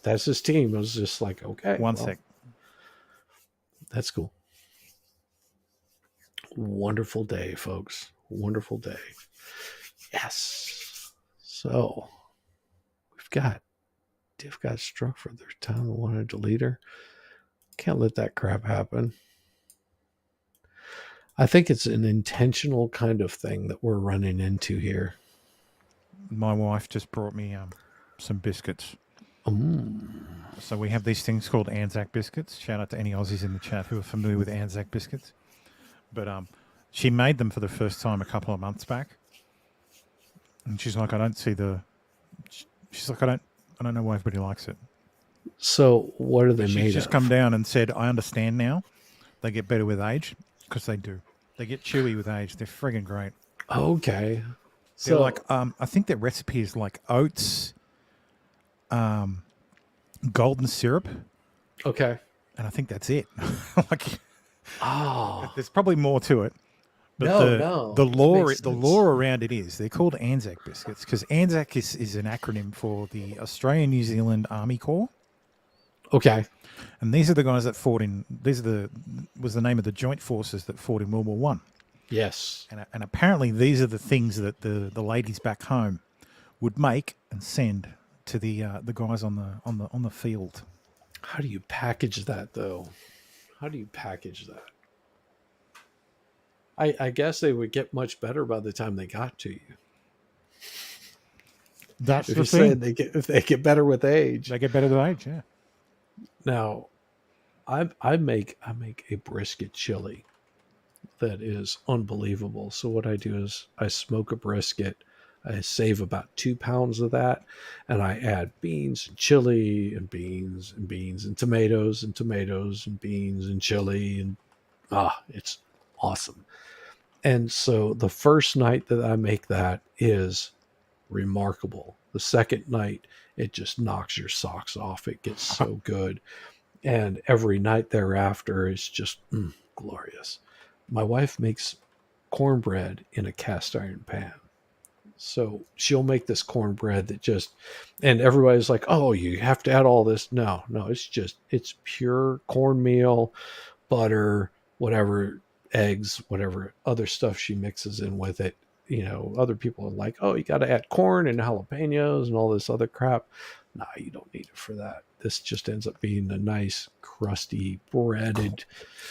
A: That's his team. It was just like, okay,
B: One sec.
A: That's cool. Wonderful day, folks. Wonderful day. Yes. So Div got struck for their time and wanted to delete her. Can't let that crap happen. I think it's an intentional kind of thing that we're running into here.
B: My wife just brought me some biscuits. So we have these things called Anzac biscuits. Shout out to any Aussies in the chat who are familiar with Anzac biscuits. But she made them for the first time a couple of months back. And she's like, I don't know why everybody likes it.
A: So what are they made of?
B: She's just come down and said, I understand now. They get better with age. Because they do. They get chewy with age. They're friggin' great.
A: Okay.
B: They're
A: So
B: like, I think their recipe is like oats, golden syrup,
A: okay.
B: and I think that's it. Like,
A: Oh
B: there's probably more to it, but
A: no,
B: the
A: no, that makes sense.
B: lore around it is they're called Anzac biscuits because Anzac is an acronym for the Australian New Zealand Army Corps,
A: Okay.
B: and these are the guys that fought in. These are the was the name of the joint forces that fought in World War One.
A: Yes.
B: And apparently these are the things that the ladies back home would make and send to the guys on the field.
A: How do you package that though? How do you package that? I guess they would get much better by the time they got to you.
B: That's
A: If
B: the
A: you're saying
B: thing.
A: if they get better with age.
B: They get better with age, yeah.
A: Now, I make a brisket chili that is unbelievable. So what I do is I smoke a brisket. I save about 2 pounds of that, and I add beans and chili and beans and beans and tomatoes and tomatoes and beans and chili, and it's awesome. And so the first night that I make that is remarkable. The second night, it just knocks your socks off. It gets so good. And every night thereafter is just glorious. My wife makes cornbread in a cast iron pan. So she'll make this cornbread that just, and everybody's like, oh, you have to add all this. No, no, it's pure cornmeal, butter, whatever, eggs, whatever other stuff she mixes in with it. Other people are like, oh, you got to add corn and jalapenos and all this other crap. No, you don't need it for that. This just ends up being a nice, crusty, breaded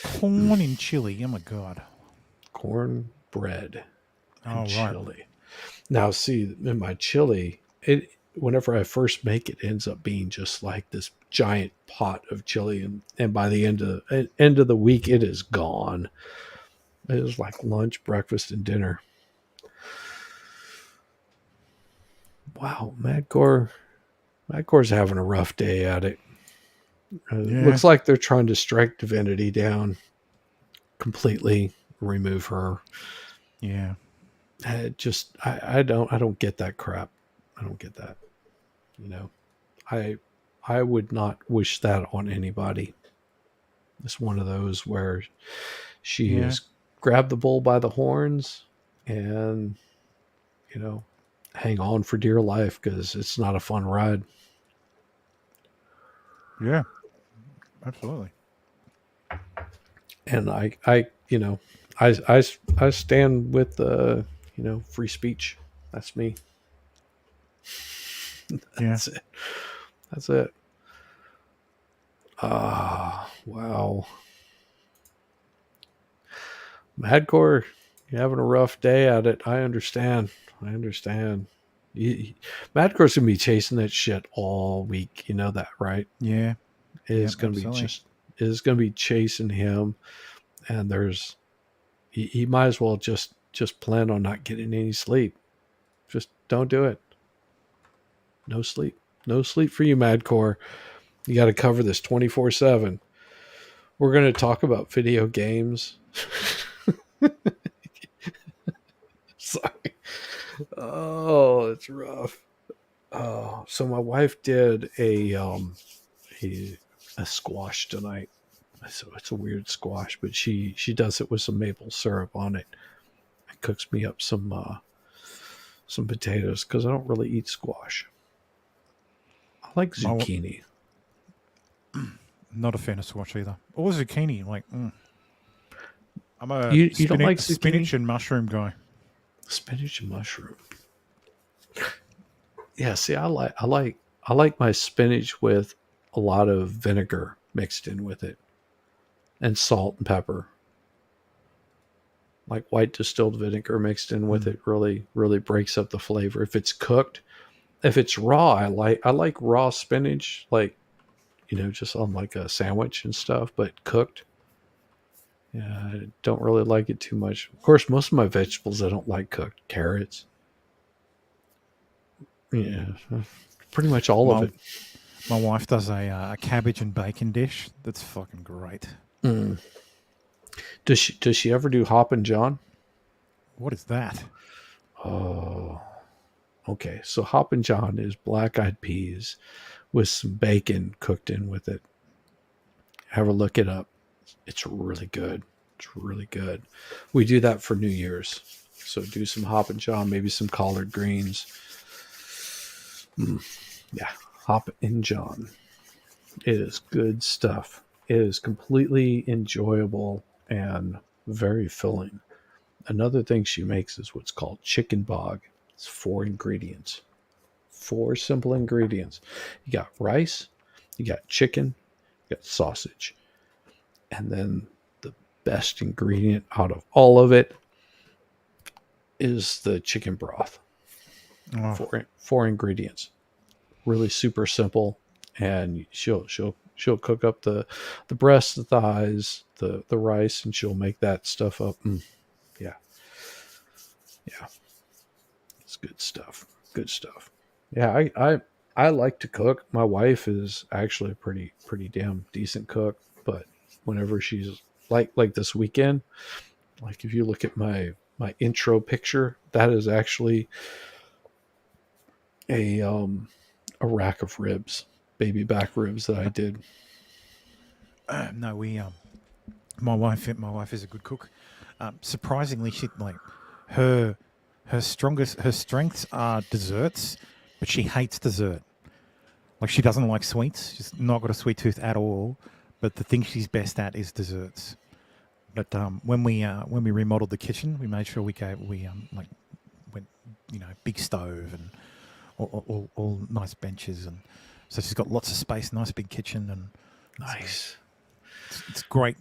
B: Corn in chili. Oh my god.
A: corn bread and
B: Oh right.
A: chili. Now, see, in my chili, whenever I first make it, ends up being just like this giant pot of chili, and by the end of the week, it is gone. It is like lunch, breakfast, and dinner. Wow, Madcore's having a rough day at it.
B: Yeah.
A: Looks like they're trying to strike Divinity down, completely remove her.
B: Yeah.
A: I don't get that crap. I don't get that. I would not wish that on anybody. It's one of those where she has grabbed the bull by the horns and hang on for dear life because it's not a fun ride.
B: Yeah. Absolutely.
A: And I stand with free speech. That's me. That's it. That's it. Wow. Madcore, you're having a rough day at it. I understand. Madcore's gonna be chasing that shit all week. You know that, right?
B: Yeah.
A: It's gonna be it's gonna be chasing him, and he might as well just plan on not getting any sleep. Just don't do it. No sleep. No sleep for you, Madcore. You got to cover this 24/7. We're going to talk about video games. Sorry. Oh, it's rough. Oh, so my wife did a squash tonight. So it's a weird squash, but she does it with some maple syrup on it. And cooks me up some potatoes because I don't really eat squash. I like zucchini.
B: Not a fan of squash either. Or zucchini. Like, I'm a
A: you don't like
B: spinach
A: zucchini?
B: and mushroom guy.
A: Spinach and mushroom. Yeah, see, I like my spinach with a lot of vinegar mixed in with it, and salt and pepper. Like white distilled vinegar mixed in with it really breaks up the flavor. If it's cooked, if it's raw, I like raw spinach, like just on like a sandwich and stuff. But cooked, yeah, I don't really like it too much. Of course, most of my vegetables I don't like cooked. Carrots, yeah, pretty much all of it.
B: My wife does a cabbage and bacon dish that's fucking great.
A: Mm. Does she ever do Hop and John?
B: What is that?
A: Oh, okay. So Hoppin' John is black-eyed peas with some bacon cooked in with it. Have a look it up. It's really good. It's really good. We do that for New Year's. So do some Hoppin' John, maybe some collard greens. Yeah, Hoppin' John. It is good stuff. It is completely enjoyable and very filling. Another thing she makes is what's called chicken bog. It's 4 ingredients. 4 simple ingredients. You got rice, you got chicken, you got sausage. And then the best ingredient out of all of it is the chicken broth.
B: Oh,
A: Four ingredients. Really super simple. And she'll cook up the breasts, the thighs, the rice, and she'll make that stuff up. Yeah. Yeah. It's good stuff. Good stuff. Yeah, I like to cook. My wife is actually a pretty damn decent cook, but whenever she's like this weekend, like if you look at my intro picture, that is actually a rack of ribs, baby back ribs that I did.
B: no, we my wife is a good cook. Surprisingly, she like her her strengths are desserts, but she hates dessert. Like she doesn't like sweets. She's not got a sweet tooth at all. But the thing she's best at is desserts. But when we remodeled the kitchen, we made sure we like went big stove and all nice benches, and so she's got lots of space, nice big kitchen, and
A: Nice.
B: it's great.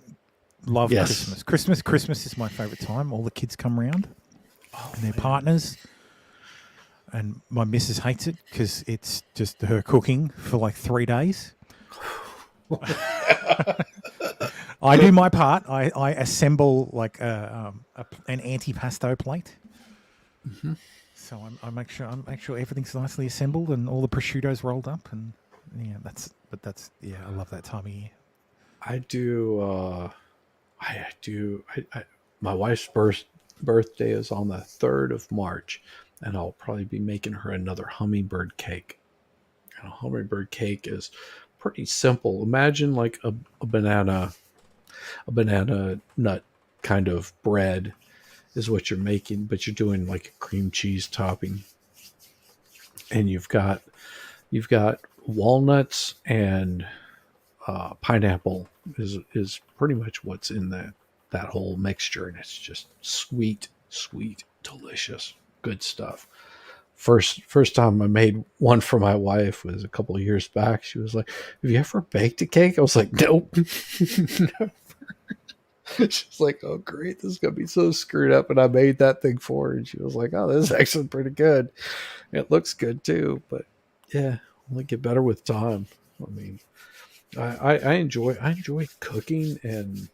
B: Love
A: Yes.
B: Christmas is my favorite time. All the kids come around
A: Oh,
B: and their
A: man.
B: partners, and my missus hates it because it's just her cooking for like 3 days. I do my part. I assemble like an antipasto plate.
A: Mhm.
B: So I make sure everything's nicely assembled and all the prosciutto's rolled up, and yeah, I love that time of year.
A: I do. I do. My wife's birthday is on the 3rd of March, and I'll probably be making her another hummingbird cake. And a hummingbird cake is pretty simple. Imagine like a banana nut kind of bread is what you're making, but you're doing like a cream cheese topping, and you've got walnuts and pineapple is pretty much what's in that whole mixture, and it's just sweet, delicious, good stuff. First time I made one for my wife was a couple of years back. She was like, "Have you ever baked a cake?" I was like, "Nope." She's like, "Oh, great, this is gonna be so screwed up," and I made that thing for her, and she was like, "Oh, this is actually pretty good. It looks good too." But yeah, only get better with time. I mean, I enjoy cooking, and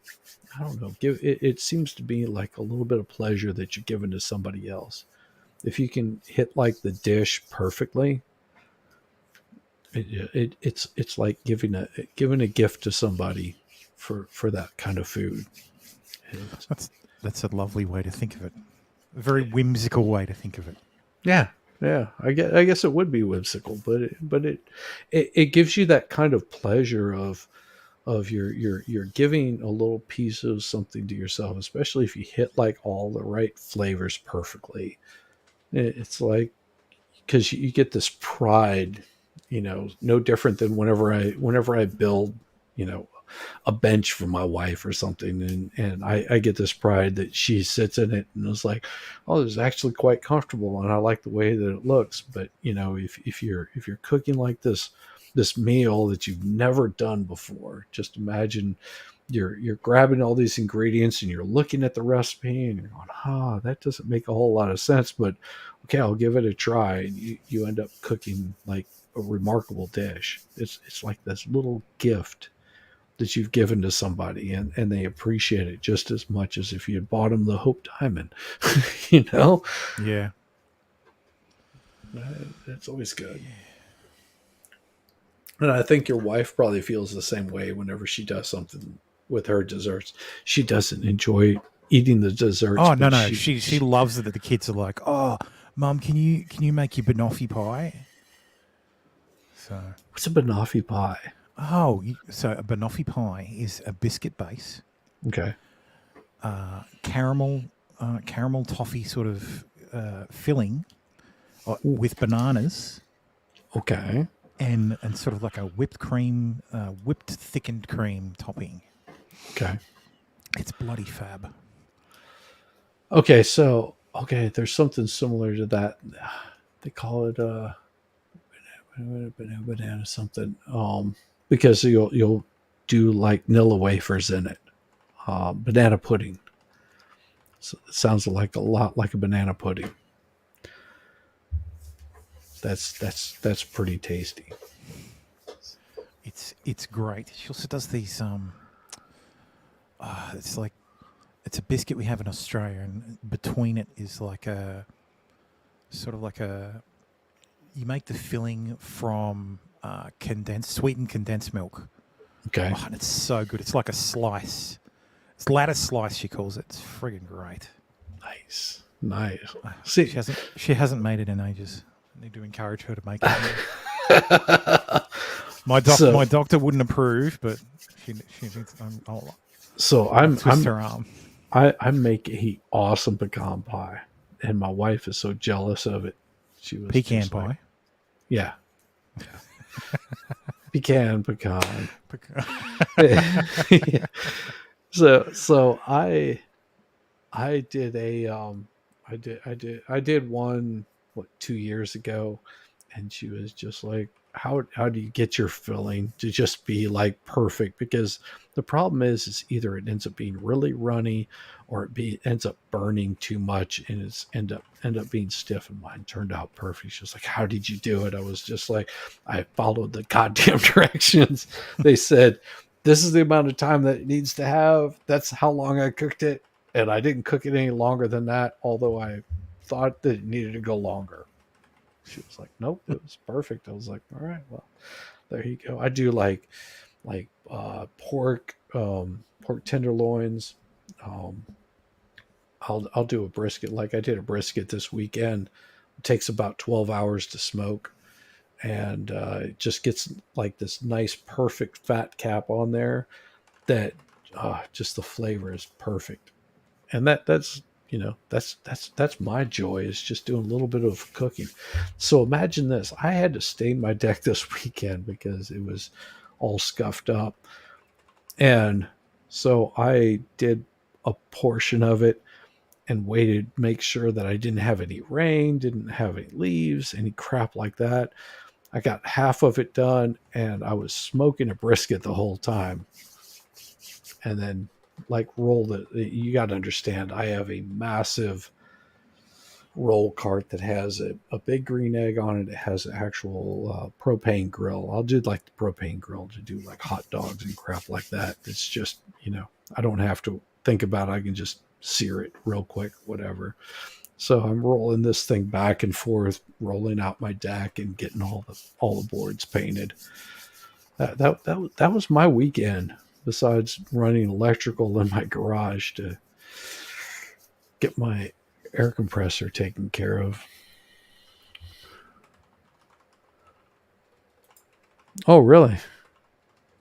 A: I don't know. It seems to be like a little bit of pleasure that you're giving to somebody else. If you can hit like the dish perfectly, it's like giving a gift to somebody for that kind of food. It's,
B: That's a lovely way to think of it. A very whimsical way to think of it.
A: yeah, yeah. I guess it would be whimsical, but it gives you that kind of pleasure of you're giving a little piece of something to yourself, especially if you hit like all the right flavors perfectly. It's like because you get this pride, no different than whenever I build, you know, a bench for my wife or something, and I get this pride that she sits in it and is like, oh, this is actually quite comfortable, and I like the way that it looks. But if you're cooking like this meal that you've never done before, just imagine you're grabbing all these ingredients and you're looking at the recipe and you're going, that doesn't make a whole lot of sense, but okay, I'll give it a try. And you end up cooking like a remarkable dish. It's like this little gift that you've given to somebody, and they appreciate it just as much as if you had bought them the Hope Diamond. you know,
B: Yeah.
A: it's always good. And I think your wife probably feels the same way whenever she does something with her desserts. She doesn't enjoy eating the desserts,
B: Oh no
A: but
B: no, she loves it that the kids are like, oh, Mum, can you make your banoffee pie? So,
A: What's a banoffee pie?
B: so a banoffee pie is a biscuit base,
A: Okay.
B: caramel, caramel toffee sort of filling
A: Ooh,
B: with bananas
A: okay.
B: and sort of like a whipped cream, whipped thickened cream topping.
A: Okay.
B: It's bloody fab.
A: Okay. So, okay, there's something similar to that. They call it banana something. Because you'll do like Nilla wafers in it. Banana pudding. So it sounds like a lot like a banana pudding. That's pretty tasty.
B: It's great. She also does these. It's like it's a biscuit we have in Australia, and between it is like a sort of like a. You make the filling from sweetened condensed milk.
A: Okay.
B: Oh, and it's so good. It's like a slice. It's lattice slice. She calls it. It's friggin' great.
A: Nice. Nice.
B: She
A: See,
B: hasn't made it in ages. I need to encourage her to make it.
A: so
B: My doctor wouldn't approve, but she needs.
A: so
B: I'll
A: I'm
B: twist
A: I'm
B: her arm.
A: I make a awesome pecan pie, and my wife is so jealous of it. She was
B: Pecan
A: just like,
B: pie.
A: yeah, pecan. Yeah. So I did a I did one 2 years ago, and she was just like, how do you get your filling to just be like perfect? Because the problem is either it ends up being really runny, or ends up burning too much, and it's end up being stiff. And mine turned out perfect. She was like, how did you do it? I was just like, I followed the goddamn directions. They said, this is the amount of time that it needs to have. That's how long I cooked it. And I didn't cook it any longer than that, although I thought that it needed to go longer. She was like, nope, it was perfect. I was like, all right, well, there you go. I do pork tenderloins. Um, I'll do a brisket. Like I did a brisket this weekend. It takes about 12 hours to smoke, and it just gets like this nice, perfect fat cap on there that just the flavor is perfect. And that's that's my joy, is just doing a little bit of cooking. So imagine this: I had to stain my deck this weekend because it was all scuffed up, and so I did a portion of it and waited, make sure that I didn't have any rain, didn't have any leaves, any crap like that. I got half of it done, and I was smoking a brisket the whole time, and then like rolled it. You got to understand, I have a massive roll cart that has a big green egg on it. It has an actual propane grill. I'll do like the propane grill to do like hot dogs and crap like that. It's just, I don't have to think about it. I can just sear it real quick, whatever. So I'm rolling this thing back and forth, rolling out my deck and getting all the boards painted. That was my weekend. Besides running electrical in my garage to get my air compressor taken care of. Oh, really?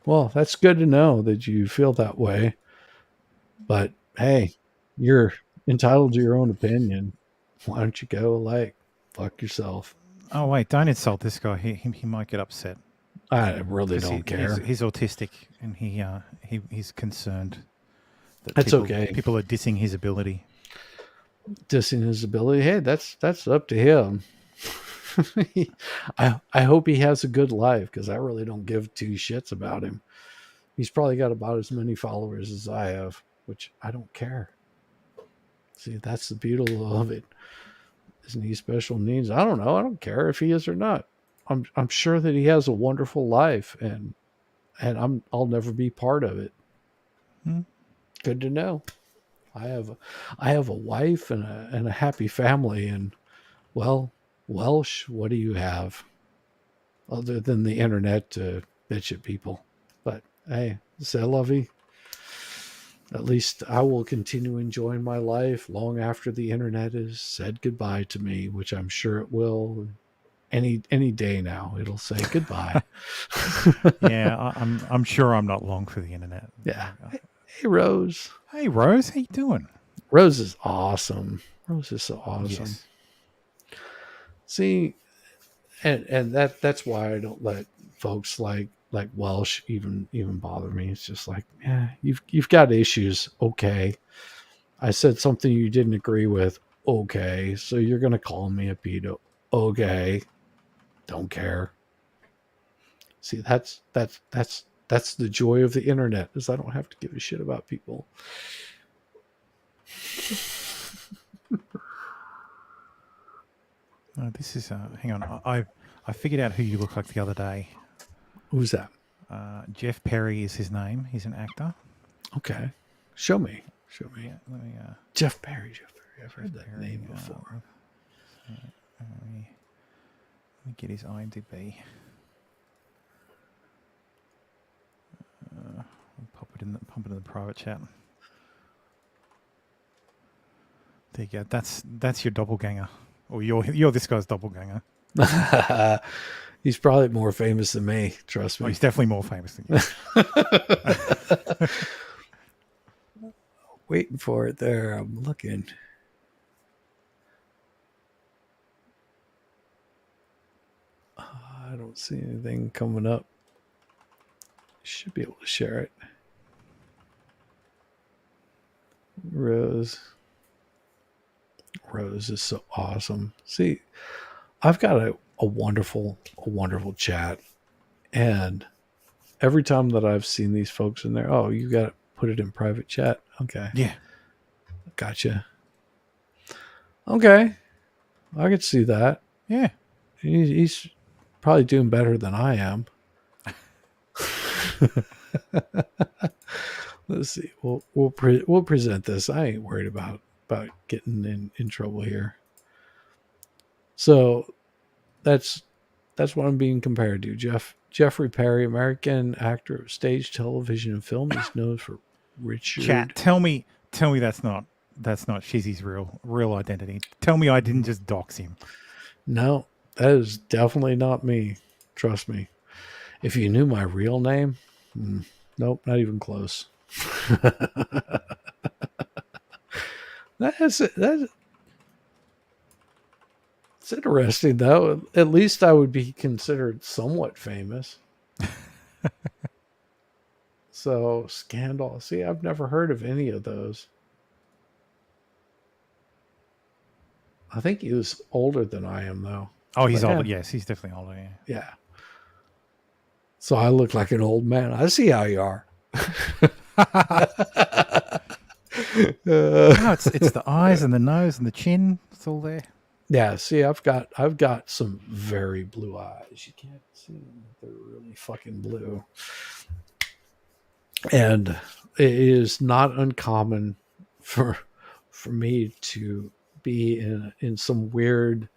A: Well, that's good to know that you feel that way. But hey, you're entitled to your own opinion. Why don't you go like fuck yourself?
B: Oh wait, don't insult this guy. He might get upset
A: I really
B: because
A: don't care.
B: he's autistic and he's concerned that
A: That's okay.
B: people are dissing his ability.
A: Dissing his ability. Hey, that's up to him. I hope he has a good life, because I really don't give two shits about him. He's probably got about as many followers as I have, which I don't care. See, that's the beauty of it. Isn't he special needs? I don't know. I don't care if he is or not. I'm sure that he has a wonderful life, and I'll never be part of it.
B: Hmm?
A: Good to know. I have a wife and a happy family, and well, Welsh, what do you have other than the internet to bitch at people? But hey, c'est la vie. At least I will continue enjoying my life long after the internet has said goodbye to me, which I'm sure it will. Any day now, it'll say goodbye.
B: Yeah, I'm sure I'm not long for the internet.
A: Yeah. Hey, Rose.
B: Hey, Rose, how you doing?
A: Rose is awesome. Rose is so awesome.
B: Yes.
A: See, and that's why I don't let folks like Welsh even bother me. It's just like, yeah, you've got issues. Okay. I said something you didn't agree with. Okay. So you're gonna call me a pedo. Okay. Don't care. See, that's the joy of the internet, is I don't have to give a shit about people.
B: This is hang on. I figured out who you look like the other day.
A: Who's that?
B: Jeff Perry is his name. He's an actor.
A: Okay. Show me. Show me.
B: Yeah, let me
A: Jeff Perry. Jeff Perry. I've heard that
B: Perry,
A: name before.
B: let me get his IMDb. I'll pump it in the private chat. There you go. That's your doppelganger, or you're this guy's doppelganger.
A: He's probably more famous than me. Trust
B: Oh,
A: me.
B: he's definitely more famous than you.
A: Waiting for it there. I'm looking. I don't see anything coming up. Should be able to share it. Rose is so awesome. See, I've got a wonderful chat, and every time that I've seen these folks in there, oh, you got to put it in private chat. Okay.
B: Yeah.
A: Gotcha. Okay. I could see that.
B: Yeah.
A: He's probably doing better than I am. Let's see. We'll present this. I ain't worried about getting in trouble here. So that's what I'm being compared to. Jeffrey Perry, American actor of stage, television, and film, is known for Richard.
B: Chat. Tell me that's not Shizzy's real identity. Tell me I didn't just dox him.
A: No, that is definitely not me. Trust me. If you knew my real name, nope, not even close. That's it's interesting though. At least I would be considered somewhat famous. So Scandal. See, I've never heard of any of those. I think he was older than I am though.
B: Oh, he's
A: But
B: older.
A: yeah.
B: Yes, he's definitely older. Yeah.
A: Yeah. So I look like an old man. I see how you are.
B: No, it's the eyes and the nose and the chin. It's all there.
A: Yeah, see, I've got some very blue eyes. You can't see them; they're really fucking blue. And it is not uncommon for me to be in some weird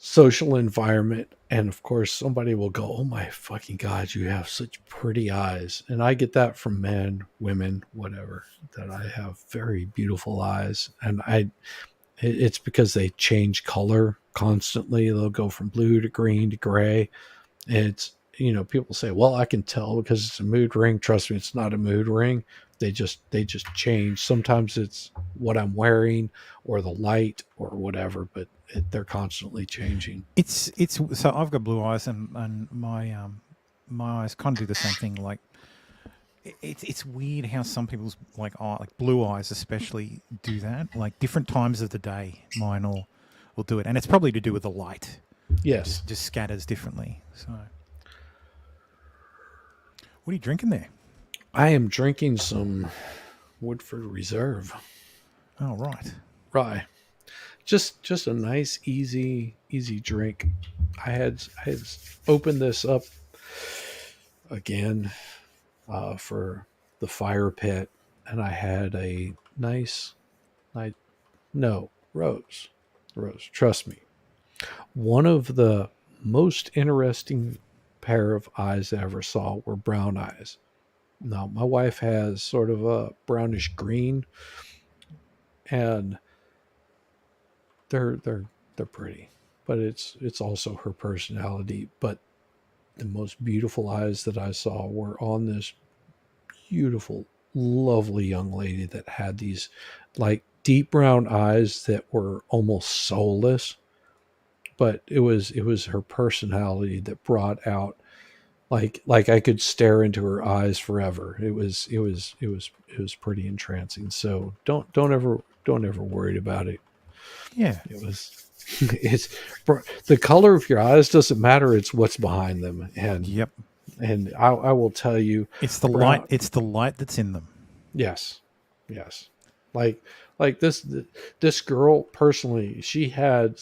A: social environment, and of course somebody will go, "Oh my fucking god, you have such pretty eyes." And I get that from men, women, whatever, that I have very beautiful eyes. And it's because they change color constantly. They'll go from blue to green to gray. It's, people say, well, I can tell because it's a mood ring. Trust me, it's not a mood ring. They just change. Sometimes it's what I'm wearing or the light or whatever, but they're constantly changing.
B: It's so I've got blue eyes and my eyes kind of do the same thing. Like it's weird how some people's like blue eyes especially do that. Like different times of the day, mine will do it, and it's probably to do with the light.
A: Yes.
B: Just scatters differently. So, what are you drinking there?
A: I am drinking some Woodford Reserve.
B: Oh, right.
A: Rye. Just a nice, easy drink. I had opened this up again for the fire pit, and I had a nice, Rose. Trust me. One of the most interesting pair of eyes I ever saw were brown eyes. No, my wife has sort of a brownish green, and they're they're pretty, but it's also her personality. But the most beautiful eyes that I saw were on this beautiful, lovely young lady that had these like deep brown eyes that were almost soulless, but it was her personality that brought out like I could stare into her eyes forever. It was pretty entrancing. So don't ever worry about it.
B: Yeah.
A: It was it's the color of your eyes doesn't matter. It's what's behind them,
B: Yep.
A: and I will tell you,
B: It's the light.
A: brown.
B: It's the light that's in them.
A: Yes, yes. Like this girl personally, she had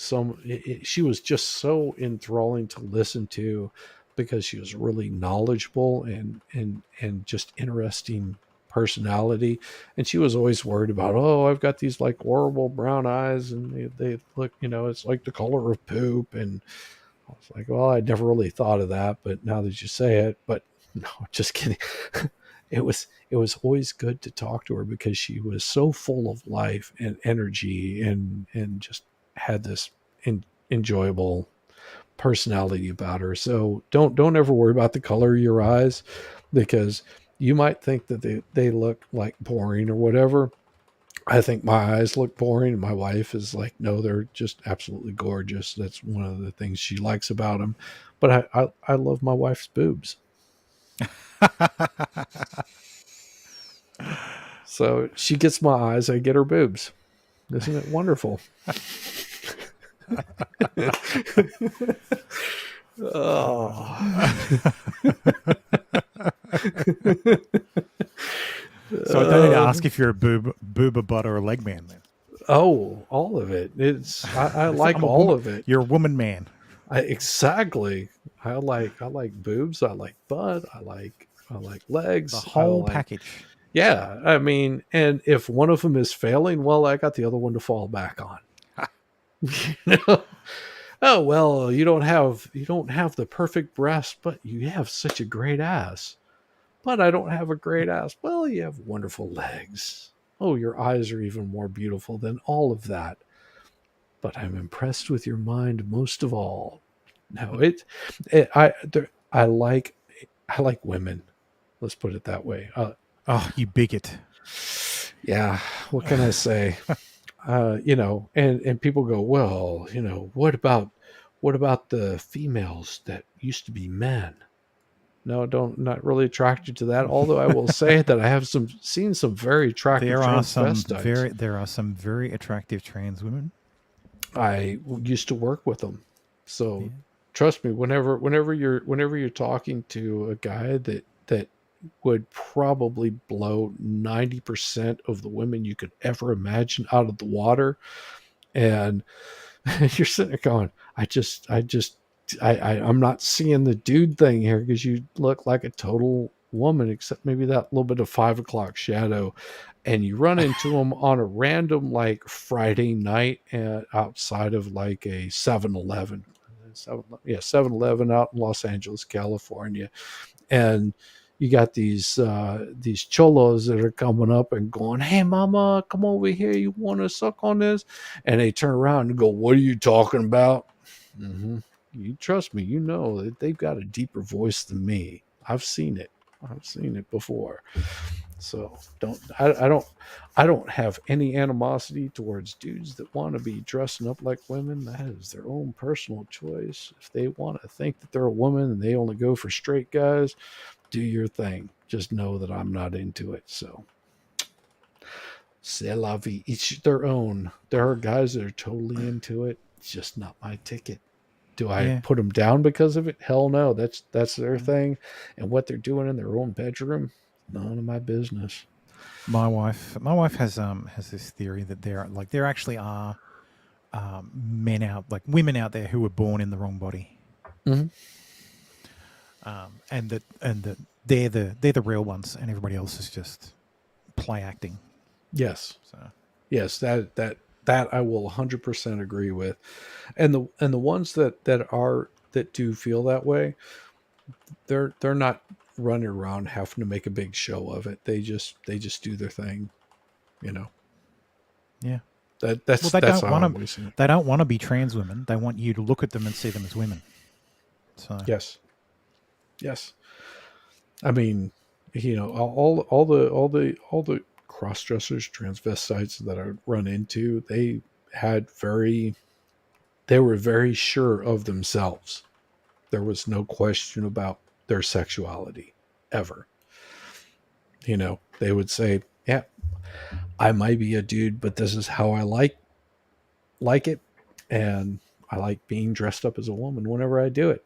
A: she was just so enthralling to listen to because she was really knowledgeable and just interesting personality. And she was always worried about, oh, I've got these like horrible brown eyes and they look, it's like the color of poop. And I was like, well, I never really thought of that, but now that you say it, but no, just kidding. It was always good to talk to her because she was so full of life and energy and just had this enjoyable personality about her. So don't ever worry about the color of your eyes because you might think that they look like boring or whatever. I think my eyes look boring, and my wife is like, no, they're just absolutely gorgeous. That's one of the things she likes about them. But I love my wife's boobs. So she gets my eyes, I get her boobs. Isn't it wonderful? Oh.
B: So I don't need to ask if you're a boob, a butt, or a leg man. Then
A: Oh, all of it. I like
B: I'm a
A: all
B: woman.
A: of it.
B: You're a woman man.
A: Exactly. I like boobs. I like butt. I like
B: The
A: legs. I
B: whole
A: like
B: package.
A: Yeah. I mean, and if one of them is failing, well, I got the other one to fall back on. You know? Oh well, you don't have the perfect breast, but you have such a great ass. But I don't have a great ass. Well, you have wonderful legs. Oh, your eyes are even more beautiful than all of that. But I'm impressed with your mind most of all. No, I like women. Let's put it that way.
B: Oh, you bigot.
A: Yeah. What can I say? And people go, well, what about the females that used to be men? No, don't not really attracted to that. Although I will say that I have seen some very attractive transvestites.
B: There are some very attractive trans women.
A: I used to work with them,
B: Yeah.
A: so trust me. Whenever you're talking to a guy that would probably blow 90% of the women you could ever imagine out of the water, and you're sitting there going, I'm not seeing the dude thing here because you look like a total woman, except maybe that little bit of 5 o'clock shadow. And you run into them on a random like Friday night outside of like a 7-Eleven. 7-Eleven out in Los Angeles, California. And you got these cholos that are coming up and going, hey mama, come over here, you want to suck on this? And they turn around and go, what are you talking about? Mm-hmm. You trust me, you know that they've got a deeper voice than me. I've seen it before. So I don't have any animosity towards dudes that want to be dressing up like women. That is their own personal choice. If they want to think that they're a woman and they only go for straight guys, do your thing. Just know that I'm not into it. So c'est la vie. Each their own. There are guys that are totally into it. It's just not my ticket. Do I
B: Yeah.
A: put them down because of it? Hell no. That's their thing, and what they're doing in their own bedroom, none of my business.
B: My wife has this theory that there actually are women out there who were born in the wrong body,
A: Mhm.
B: and that they're the real ones, and everybody else is just play acting.
A: Yes,
B: So
A: yes, that I will 100% agree with, and the ones that do feel that way, they're not. running around having to make a big show of it. They just do their thing, you know.
B: Yeah.
A: That's
B: Well, they
A: that's
B: don't
A: how
B: want
A: I'm
B: to.
A: always seeing it.
B: They don't want to be trans women. They want you to look at them and see them as women. So
A: Yes, yes. I mean, you know, all the cross dressers, transvestites that I run into, they were very sure of themselves. There was no question about their sexuality ever. You know, they would say, "Yeah, I might be a dude, but this is how I like it, and I like being dressed up as a woman whenever I do it.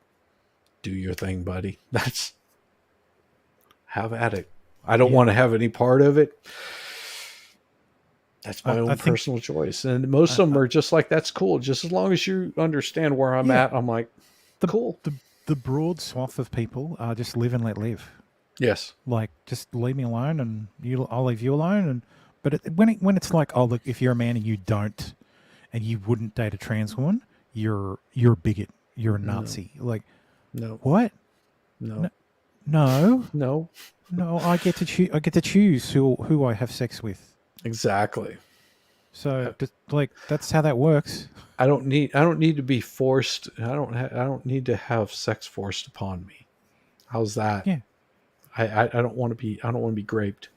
A: Do your thing, buddy. That's have at it. I don't
B: yeah,
A: want to have any part of it. That's my
B: I
A: own
B: think
A: personal choice." And most of them are just like, "That's cool. Just as long as you understand where I'm
B: yeah,
A: at." I'm like,
B: the
A: "Cool."
B: the the broad swath of people are just live and let live.
A: Yes.
B: Like, just leave me alone, and I'll leave you alone. And but when it's like, oh look, if you're a man and you don't, and you wouldn't date a trans woman, you're a bigot. You're a
A: No.
B: Nazi. Like,
A: No.
B: what?
A: No.
B: No,
A: No.
B: no. I get to choose. I get to choose who I have sex with.
A: Exactly.
B: So, just, like, that's how that works.
A: I don't need to be forced. I don't need to have sex forced upon me. How's that?
B: Yeah,
A: I don't want to be graped.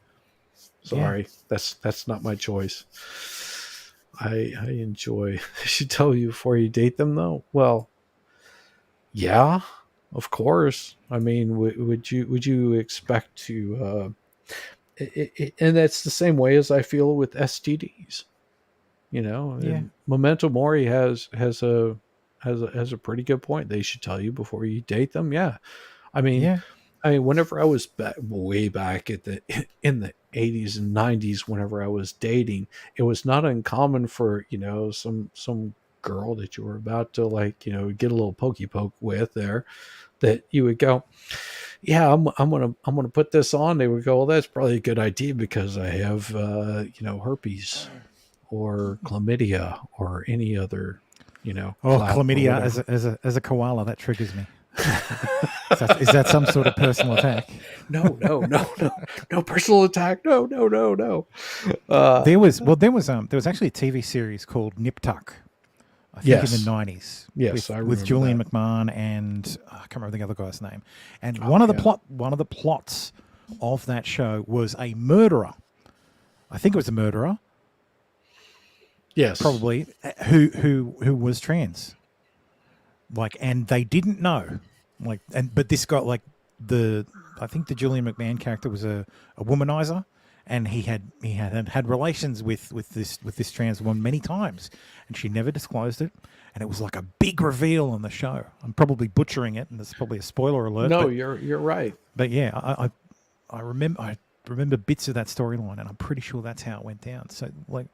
B: yeah,
A: Sorry. That's not my choice. I enjoy. I should tell you before you date them though. Well, yeah, of course. I mean, would you expect to and that's the same way as I feel with STDs. You know,
B: yeah,
A: and Memento Mori has a pretty good point. They should tell you before you date them. Yeah, I mean,
B: yeah,
A: whenever I was way back at the in the 80s and 90s, whenever I was dating, it was not uncommon for, you know, some girl that you were about to, like, you know, get a little pokey poke with there, that you would go, "Yeah, I'm gonna put this on." They would go, "Well, that's probably a good idea because I have you know, herpes or chlamydia or any other, you know,
B: Oh,
A: clap or
B: chlamydia
A: whatever."
B: as a koala, that triggers me. Is that some sort of personal attack?
A: No, no, no, no, no personal attack. No, no, no, no. Uh,
B: There was actually a TV series called Nip Tuck, I think in the
A: yes,
B: 90s,
A: yes, I
B: with
A: remember
B: Julian
A: that.
B: McMahon and I can't remember the other guy's name. And
A: Oh yeah,
B: one of the plots of that show was a murderer. I think it was a murderer,
A: yes,
B: probably, who was trans. Like, and they didn't know. Like, and but this guy, like, I think the Julian McMahon character was a womanizer, and he had relations with this trans woman many times, and she never disclosed it, and it was like a big reveal on the show. I'm probably butchering it, and it's probably a spoiler alert.
A: no,
B: But
A: you're right.
B: yeah, I remember bits of that storyline, and I'm pretty sure that's how it went down. So, like,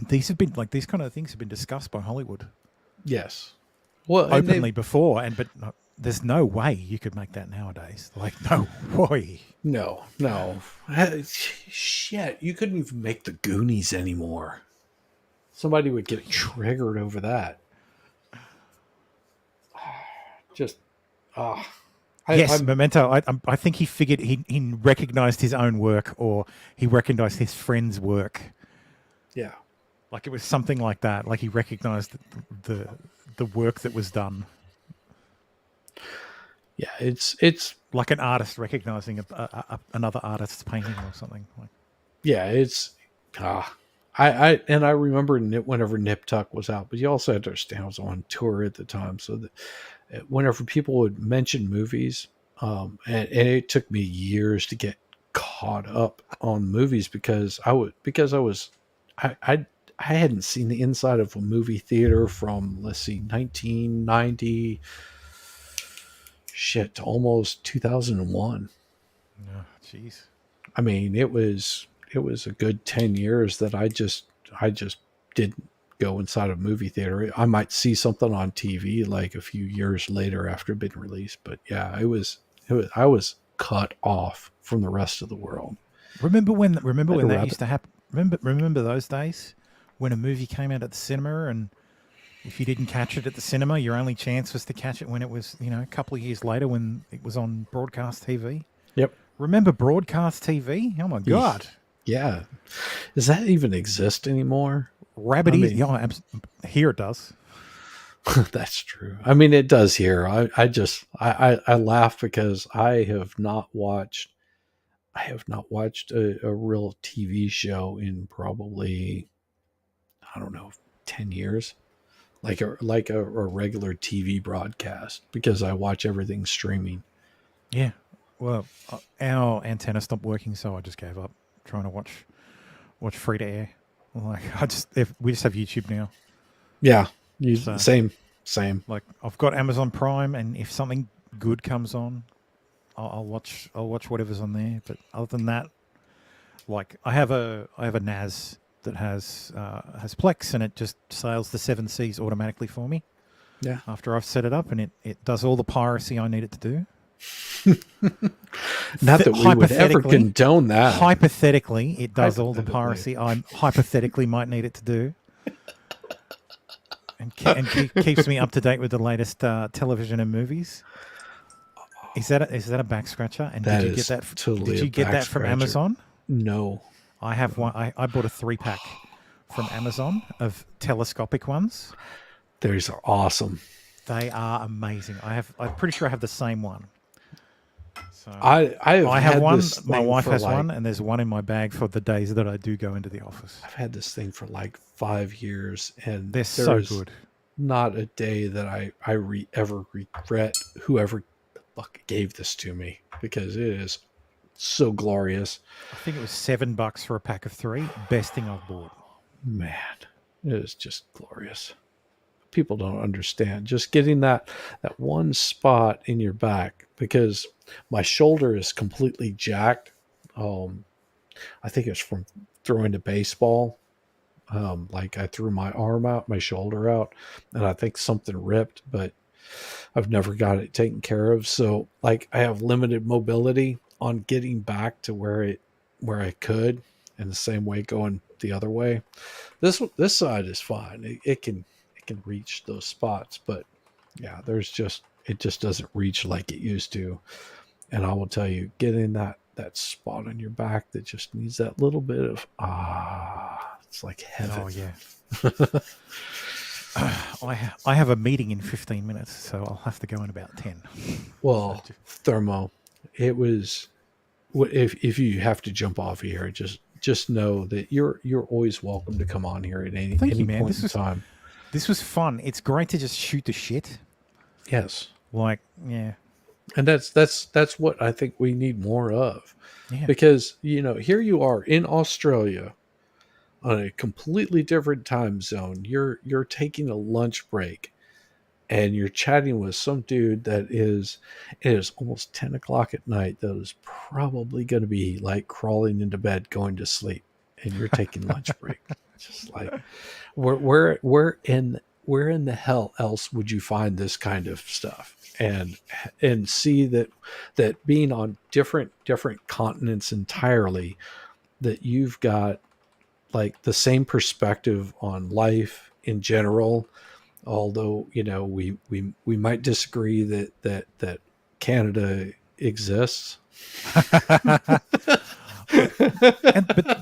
B: these kind of things have been discussed by Hollywood
A: Yes, well, and
B: openly before, but there's no way you could make that nowadays. Like, no way.
A: no, no, shit, you couldn't even make the Goonies anymore. Somebody would get triggered over that. Just ah,
B: Yes,
A: I'm
B: Memento. I think he figured he recognized his own work, or he recognized his friend's work.
A: yeah.
B: Like, it was something like that. Like, he recognized the the work that was done,
A: Yeah, it's
B: like an artist recognizing another artist's painting or something. Like,
A: yeah, it's ah. I remember whenever Nip Tuck was out, but you also had to understand I was on tour at the time, so that whenever people would mention movies, and it took me years to get caught up on movies because I was I hadn't seen the inside of a movie theater from, let's see, 1990 shit to almost 2001.
B: oh, jeez.
A: I mean, it was a good 10 years that I just didn't go inside a movie theater. I might see something on TV like a few years later after it had been released, but yeah, it was I was cut off from the rest of the world.
B: Remember when
A: I had to
B: that
A: wrap
B: used
A: it.
B: to happen? Remember those days when a movie came out at the cinema, and If you didn't catch it at the cinema, your only chance was to catch it when it was, a couple of years later when it was on broadcast TV.
A: Yep.
B: Remember broadcast TV? Oh my God.
A: Yeah. Does that even exist anymore?
B: Rabbit
A: I
B: ears.
A: mean-
B: Yeah, here it does.
A: That's true. I mean, it does here. I laugh because I have not watched a real TV show in probably, I don't know, 10 years. Like a regular TV broadcast, because I watch everything streaming.
B: Yeah. Well, our antenna stopped working, so I just gave up trying to watch free to air. Like we just have YouTube now.
A: Yeah.
B: So-
A: Same.
B: Like I've got Amazon Prime, and if something good comes on, I'll watch whatever's on there. But other than that, like I have a NAS that has Plex, and it just sails the 7 seas automatically for me.
A: Yeah.
B: After I've set it up, and it does all the piracy I need it to do.
A: Not that we would ever
B: hypothetically-
A: condone that.
B: Hypothetically, it does all the
A: Hypothetically.
B: piracy I hypothetically might need it to do. And keeps me up to date with the latest television and movies. Is that a back scratcher? And
A: That
B: did you
A: is
B: get that?
A: totally
B: Did
A: a
B: you get
A: back
B: that from
A: scratcher.
B: Amazon?
A: No.
B: I have one. I bought a 3-pack from Amazon of telescopic ones.
A: These are awesome.
B: They are amazing. I'm pretty sure I have the same one. So
A: I have
B: have
A: had
B: one.
A: this
B: My
A: thing
B: wife
A: for
B: has
A: like-
B: one, and there's one in my bag for the days that I do go into the office.
A: I've had this thing for like 5 years, and
B: They're so
A: there's
B: good.
A: not a day that I ever regret whoever the fuck gave this to me, because it is so glorious.
B: I think it was $7 for a pack of 3. Best thing I've bought.
A: Man, it is just glorious. People don't understand just getting that one spot in your back, because my shoulder is completely jacked. I think it's from throwing a baseball. Like I threw my arm out, my shoulder out, and I think something ripped, but I've never got it taken care of. So like I have limited mobility on getting back to where I could, and the same way going the other way. This side is fine. It can reach those spots, but yeah, it just doesn't reach like it used to. And I will tell you, getting that spot on your back that just needs that little bit of it's like heaven.
B: Oh yeah. I have a meeting in 15 minutes, so I'll have to go in about 10.
A: Well, Thermo, it was, if you have to jump off of here, just know that you're always welcome to come on here at any
B: Thank you, man.
A: point
B: This
A: in
B: was-
A: time.
B: This was fun. It's great to just shoot the shit.
A: Yes.
B: Like, yeah.
A: And that's what I think we need more of.
B: Yeah.
A: Because, here you are in Australia on a completely different time zone. You're taking a lunch break and you're chatting with some dude it is almost 10 o'clock at night that is probably going to be like crawling into bed, going to sleep, and you're taking lunch break. Just like, where in the hell else would you find this kind of stuff? And see that being on different continents entirely, that you've got like the same perspective on life in general. Although we might disagree that Canada exists.
B: But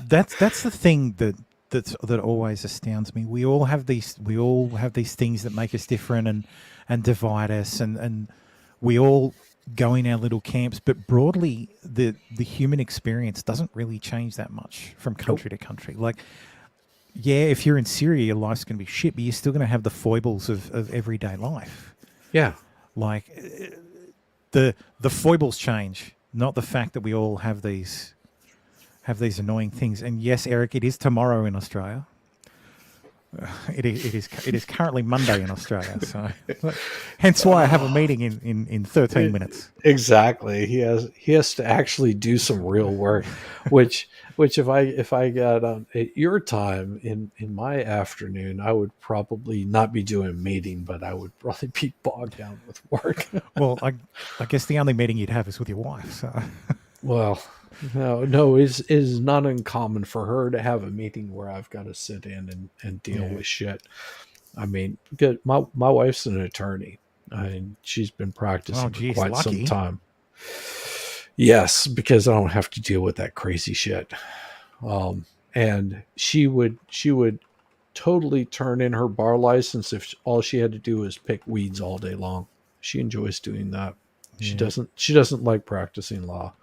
B: that's the thing that always astounds me. We all have these things that make us different and divide us, and we all go in our little camps. But broadly, the human experience doesn't really change that much from country to country. Like, yeah, if you're in Syria, your life's going to be shit, but you're still going to have the foibles of everyday life.
A: Yeah.
B: Like, the foibles change, not the fact that we all have these annoying things. And yes, Eric, it is tomorrow in Australia. It is currently Monday in Australia, so hence why I have a meeting in 13 minutes.
A: Exactly. He has to actually do some real work, which if I got on at your time in my afternoon, I would probably not be doing a meeting, but I would probably be bogged down with work.
B: Well, I guess the only meeting you'd have is with your wife. So
A: Well, no, is not uncommon for her to have a meeting where I've got to sit in and deal
B: Yeah.
A: with shit. I mean, good. My wife's an attorney. I mean, she's been practicing
B: Oh,
A: for
B: geez,
A: quite some
B: lucky.
A: time. Yes, because I don't have to deal with that crazy shit. And she would totally turn in her bar license if all she had to do was pick weeds all day long. She enjoys doing that. She
B: Yeah.
A: doesn't like practicing law.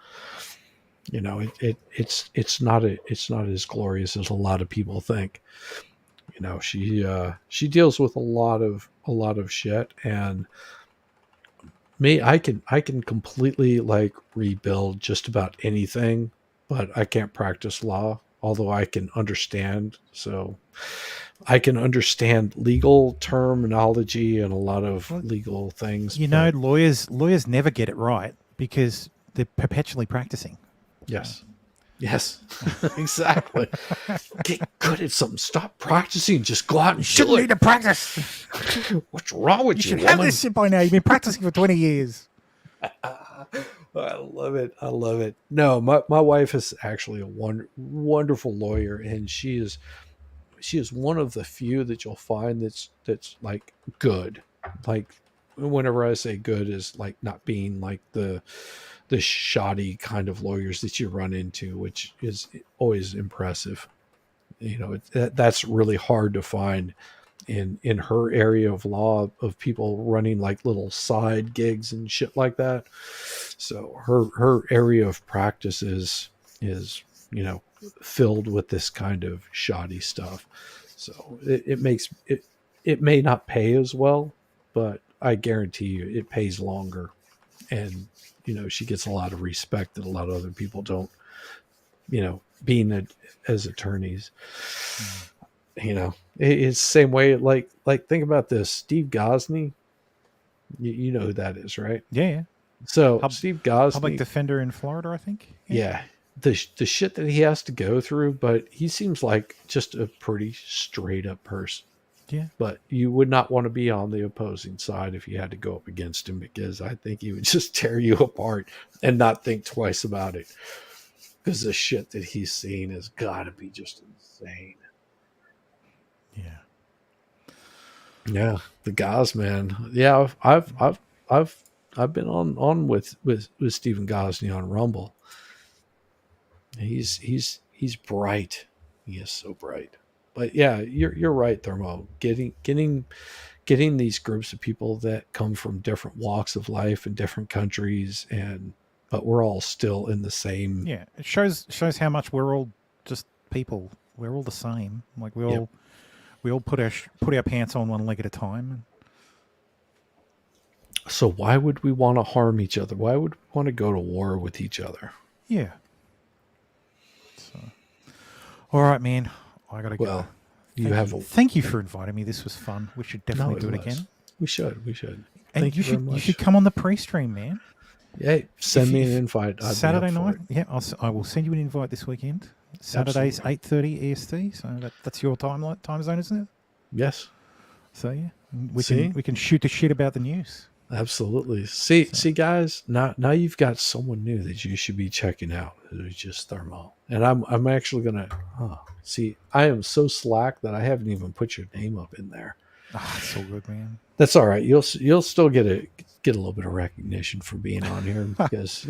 A: You know, it's not as glorious as a lot of people think. You know, she deals with a lot of shit, and me, I can completely like rebuild just about anything, but I can't practice law, although I can understand. So I can understand legal terminology and a lot of
B: Well,
A: legal things,
B: you know,
A: but
B: lawyers never get it right because they're perpetually practicing. So,
A: yes. Yes. Exactly. Get good at something. Stop practicing. Just go out
B: you
A: and do
B: shouldn't
A: it.
B: need to practice.
A: What's wrong
B: You
A: with you,
B: should have
A: woman?
B: this shit by now. You've been practicing for 20 years.
A: I love it. I love it. No, my wife is actually a wonderful lawyer, and she is one of the few that you'll find that's like good. Like whenever I say good is like not being like the shoddy kind of lawyers that you run into, which is always impressive. You know, that's really hard to find in her area of law, of people running like little side gigs and shit like that. So her area of practice is you know filled with this kind of shoddy stuff. So it makes it may not pay as well, but I guarantee you it pays longer, and she gets a lot of respect that a lot of other people don't. Being as attorneys, it's the same way. Like think about this: Steve Gosney. You know who that is, right?
B: Yeah, yeah.
A: So
B: Pub,
A: Steve
B: public
A: Gosney,
B: defender in Florida, I think.
A: yeah, the shit that he has to go through, but he seems like just a pretty straight up person.
B: Yeah.
A: But you would not want to be on the opposing side if you had to go up against him, because I think he would just tear you apart and not think twice about it. Because the shit that he's seen has got to be just insane.
B: Yeah.
A: Yeah, the guys, man. Yeah, I've been on with Stephen Gosney on Rumble. He's bright. He is so bright. But yeah, you're right, Thermo. Getting these groups of people that come from different walks of life and different countries, but we're all still in the same.
B: Yeah. It shows how much we're all just people. We're all the same. Like
A: Yep.
B: we all put our pants on one leg at a time.
A: So why would we want to harm each other? Why would we want to go to war with each other?
B: Yeah. So, all right, man. I gotta go.
A: Well,
B: Thank you for inviting me. This was fun. We should definitely do it again.
A: We should. We should.
B: And
A: Thank you very much.
B: You should come on the pre-stream, man.
A: Hey, send
B: If-
A: me
B: if
A: an invite. I'd be
B: Saturday
A: up for
B: night.
A: it.
B: Yeah, I will send you an invite this weekend. Saturday's
A: Absolutely.
B: 8:30 EST. So that's your time zone, isn't it?
A: Yes,
B: So yeah,
A: See?
B: we can shoot the shit about the news.
A: absolutely. See, guys. Now you've got someone new that you should be checking out. It's just Thermo, and I'm actually gonna. See, I am so slack that I haven't even put your name up in there.
B: Ah, it's all good, man.
A: That's all right. You'll still get a little bit of recognition for being on here, because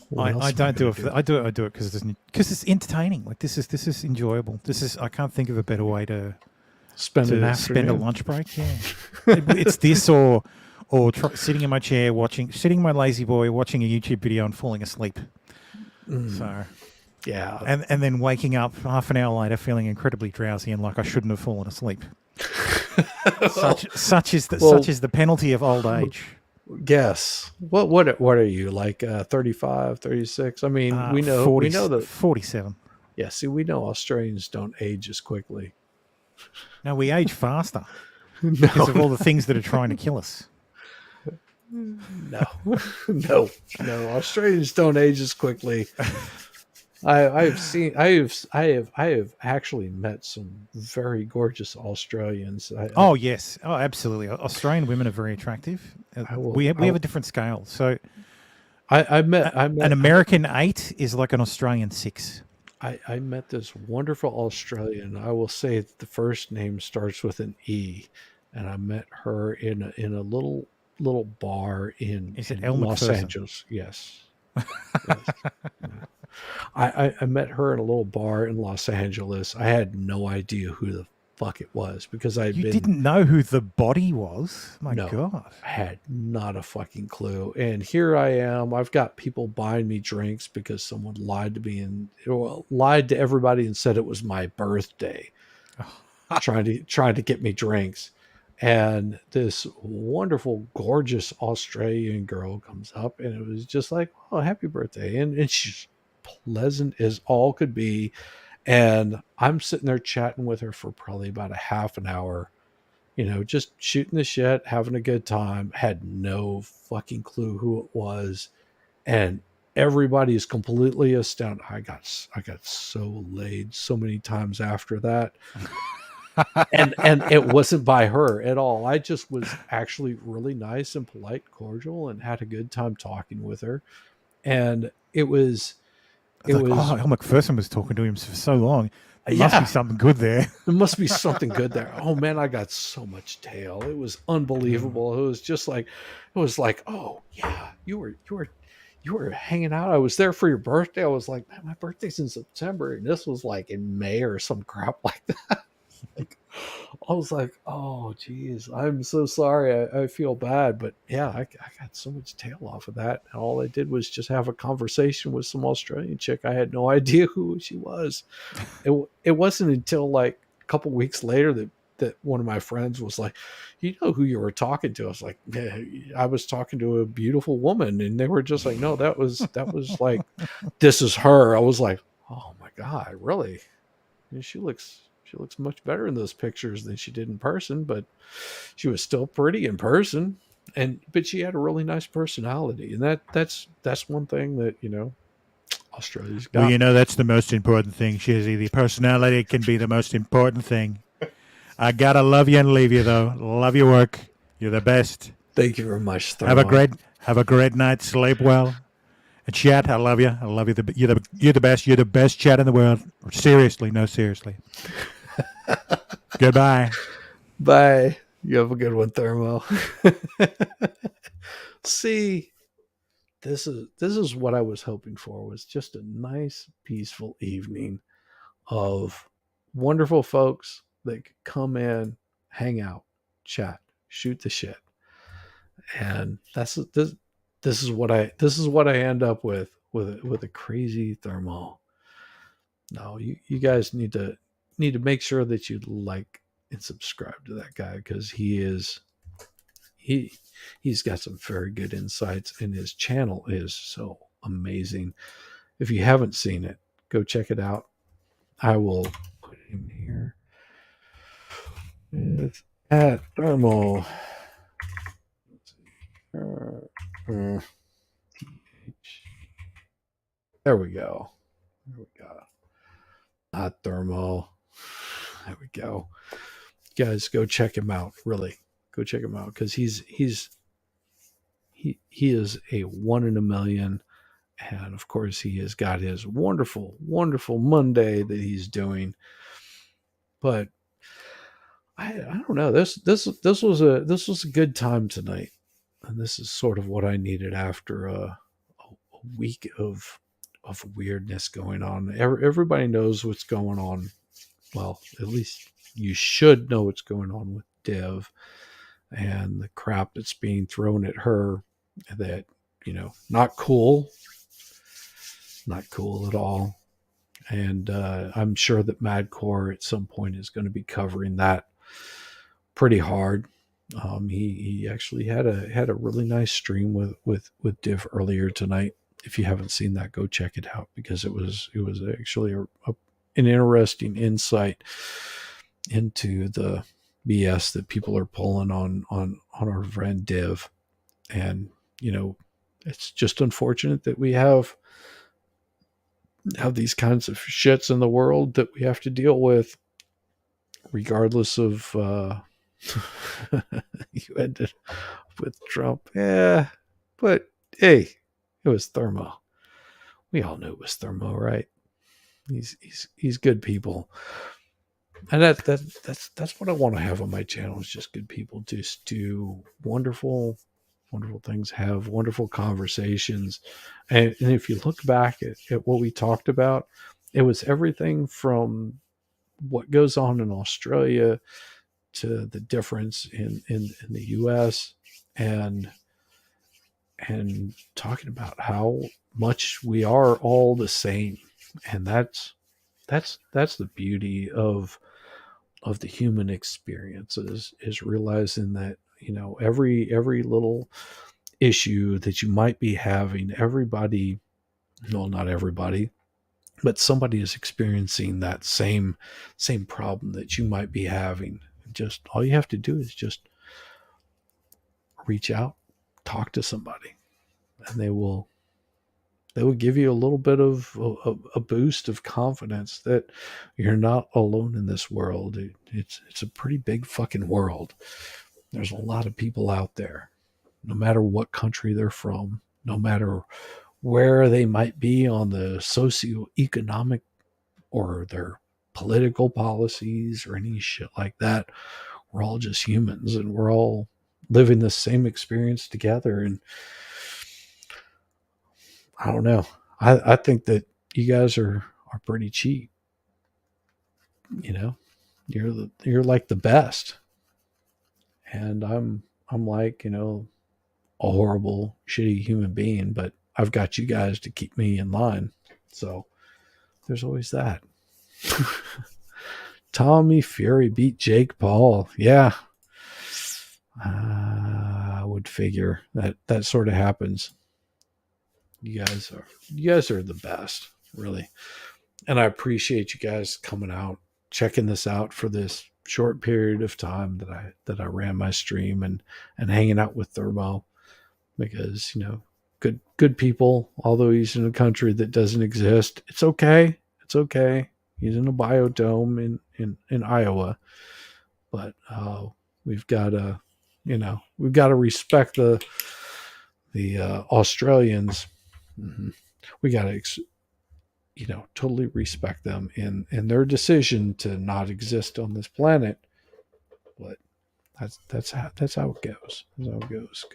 A: what else
B: I
A: am
B: don't do
A: gonna
B: it. I do it because it's entertaining. Like this is enjoyable. I can't think of a better way to
A: spend an
B: spend a
A: afternoon.
B: lunch break. Yeah, it's this or sitting in my chair sitting in my lazy boy watching a YouTube video and falling asleep. So
A: Yeah,
B: and then waking up half an hour later feeling incredibly drowsy and like I shouldn't have fallen asleep. Such is the penalty of old age.
A: guess what are you like 35, 36? I mean, we know
B: 40,
A: we know that.
B: 47.
A: Yeah, see, we know Australians don't age as quickly.
B: No, we age faster because of all the things that are trying to kill us.
A: No, no, Australians don't age as quickly. I have actually met some very gorgeous Australians.
B: Oh yes, oh absolutely. Australian women are very attractive. We have a different scale. So
A: I met
B: an American 8 is like an Australian 6.
A: I met this wonderful Australian. I will say that the first name starts with an E, and I met her in a little bar
B: Is it
A: in
B: Elle
A: Los
B: McPherson?
A: Angeles. Yes, yes. Yeah. I met her in a little bar in Los Angeles. I had no idea who the fuck it was because I had
B: You
A: been
B: didn't know who the body was? My
A: no,
B: God.
A: I had not a fucking clue. And here I am. I've got people buying me drinks because someone lied to me and well, lied to everybody and said it was my birthday, trying to get me drinks. And this wonderful, gorgeous Australian girl comes up and it was just like, oh, happy birthday. And she's pleasant as all could be. And I'm sitting there chatting with her for probably about a half an hour, just shooting the shit, having a good time. Had no fucking clue who it was, and everybody is completely astounded. I got so laid so many times after that, and it wasn't by her at all. I just was actually really nice and polite, cordial, and had a good time talking with her. And
B: It's
A: it
B: like,
A: was
B: oh, Elle McPherson was talking to him for so long. Must be
A: yeah,
B: something good there.
A: there must be something good there. Oh man, I got so much tail. It was unbelievable. It was just like, it was like, oh yeah, you were hanging out. I was there for your birthday. I was like, man, my birthday's in September, and this was like in May or some crap like that. Like, I was like, oh geez, I'm so sorry. I feel bad, but yeah, I got so much tail off of that. And all I did was just have a conversation with some Australian chick. I had no idea who she was. It wasn't until like a couple weeks later that one of my friends was like, "You know who you were talking to?" I was like, "Yeah, I was talking to a beautiful woman," and they were just like, "No, that was like, this is her." I was like, "Oh my god, really?" And she looks much better in those pictures than she did in person, but she was still pretty in person. And but she had a really nice personality, and that's one thing that Australia's
B: Well,
A: got.
B: that's the most important thing, Shizzy. The personality can be the most important thing. I gotta love you and leave you, though. Love your work. You're the best.
A: Thank you very much,
B: Have a
A: Thermo.
B: great have a great night. Sleep well. And chat, I love you. I love you. You're the best. You're the best chat in the world. Seriously, no, seriously. Goodbye.
A: Bye. You have a good one, Thermo. See, this is what I was hoping for was just a nice, peaceful evening of wonderful folks that could come in, hang out, chat, shoot the shit. And this is what I end up with a crazy Thermo. No, you guys need to make sure that you like and subscribe to that guy because he he's got some very good insights and his channel is so amazing. If you haven't seen it, go check it out. I will put him here. It's at Thermal. There we go. There we go. Not Thermo. There we go. Guys, go check him out. Really, go check him out because he is a one in a million. And of course, he has got his wonderful, wonderful Monday that he's doing. But I don't know. This was a good time tonight, and this is sort of what I needed after a week of weirdness going on. Everybody knows what's going on. Well, at least you should know what's going on with Dev and the crap that's being thrown at her. That not cool, not cool at all. And I'm sure that Madcore at some point is going to be covering that pretty hard. He actually had a really nice stream with Div earlier tonight. If you haven't seen that, go check it out because it was actually an interesting insight into the BS that people are pulling on our friend Div. And it's just unfortunate that we have these kinds of shits in the world that we have to deal with, regardless of you ended with Trump. Yeah, but hey, it was Thermo. We all knew it was Thermo, right? He's good people, and that's what I want to have on my channel is just good people, just do wonderful things, have wonderful conversations, and if you look back at what we talked about, it was everything from what goes on in Australia to the difference in the US, and talking about how much we are all the same. And that's the beauty of the human experience is realizing that, you know, every little issue that you might be having, everybody, no, not everybody, but somebody is experiencing that same problem that you might be having. Just all you have to do is just reach out, talk to somebody, and they will give you a little bit of a boost of confidence that you're not alone in this world. It's a pretty big fucking world. There's a lot of people out there, no matter what country they're from, no matter where they might be on the socioeconomic or their political policies or any shit like that. We're all just humans, and we're all living the same experience together. And I don't know. I think that you guys are pretty cheap. You know, you're like the best, and I'm like, you know, a horrible, shitty human being, but I've got you guys to keep me in line. So there's always that. Tommy Fury beat Jake Paul. Yeah, I would figure that sort of happens. You guys are the best, really. And I appreciate you guys coming out, checking this out for this short period of time that I ran my stream and hanging out with Thermo, because, you know, good people, although he's in a country that doesn't exist. It's okay. It's okay. He's in a biodome in Iowa, but we've got to, you know, we've got to respect the Australians. Mm-hmm. We got to, you know, totally respect them in their decision to not exist on this planet. But that's how it goes. That's how it goes.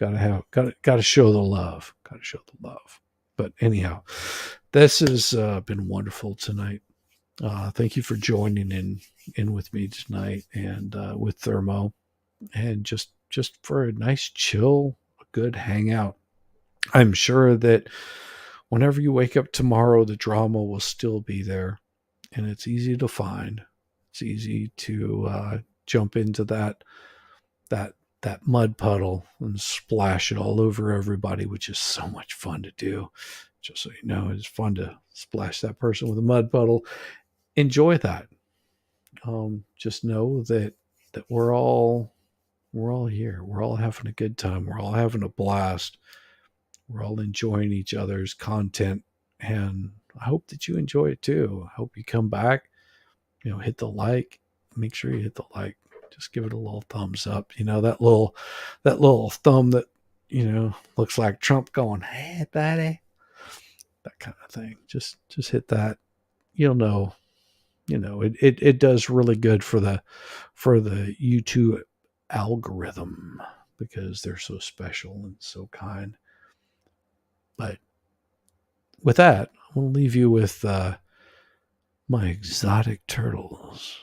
A: Gotta show the love. Gotta show the love. But anyhow, this has been wonderful tonight. Thank you for joining in with me tonight, and with Thermo, and just for a nice chill, good hangout. I'm sure that whenever you wake up tomorrow, the drama will still be there, and it's easy to find. It's easy to jump into that mud puddle and splash it all over everybody, which is so much fun to do. Just so you know, it's fun to splash that person with a mud puddle. Enjoy that. Just know that we're all here. We're all having a good time. We're all having a blast. We're all enjoying each other's content, and I hope that you enjoy it too. I hope you come back, you know, hit the like, make sure you hit the like, just give it a little thumbs up. You know, that little thumb that, you know, looks like Trump going, "Hey buddy," that kind of thing. Just hit that. You'll know, you know, it does really good for the YouTube algorithm, because they're so special and so kind. But with that, I will leave you with my exotic turtles.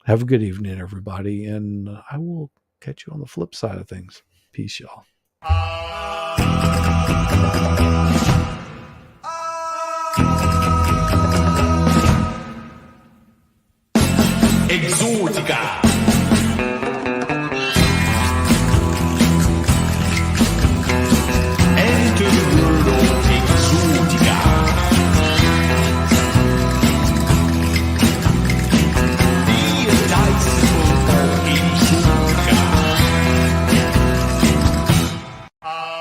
A: Have a good evening, everybody, and I will catch you on the flip side of things. Peace, y'all.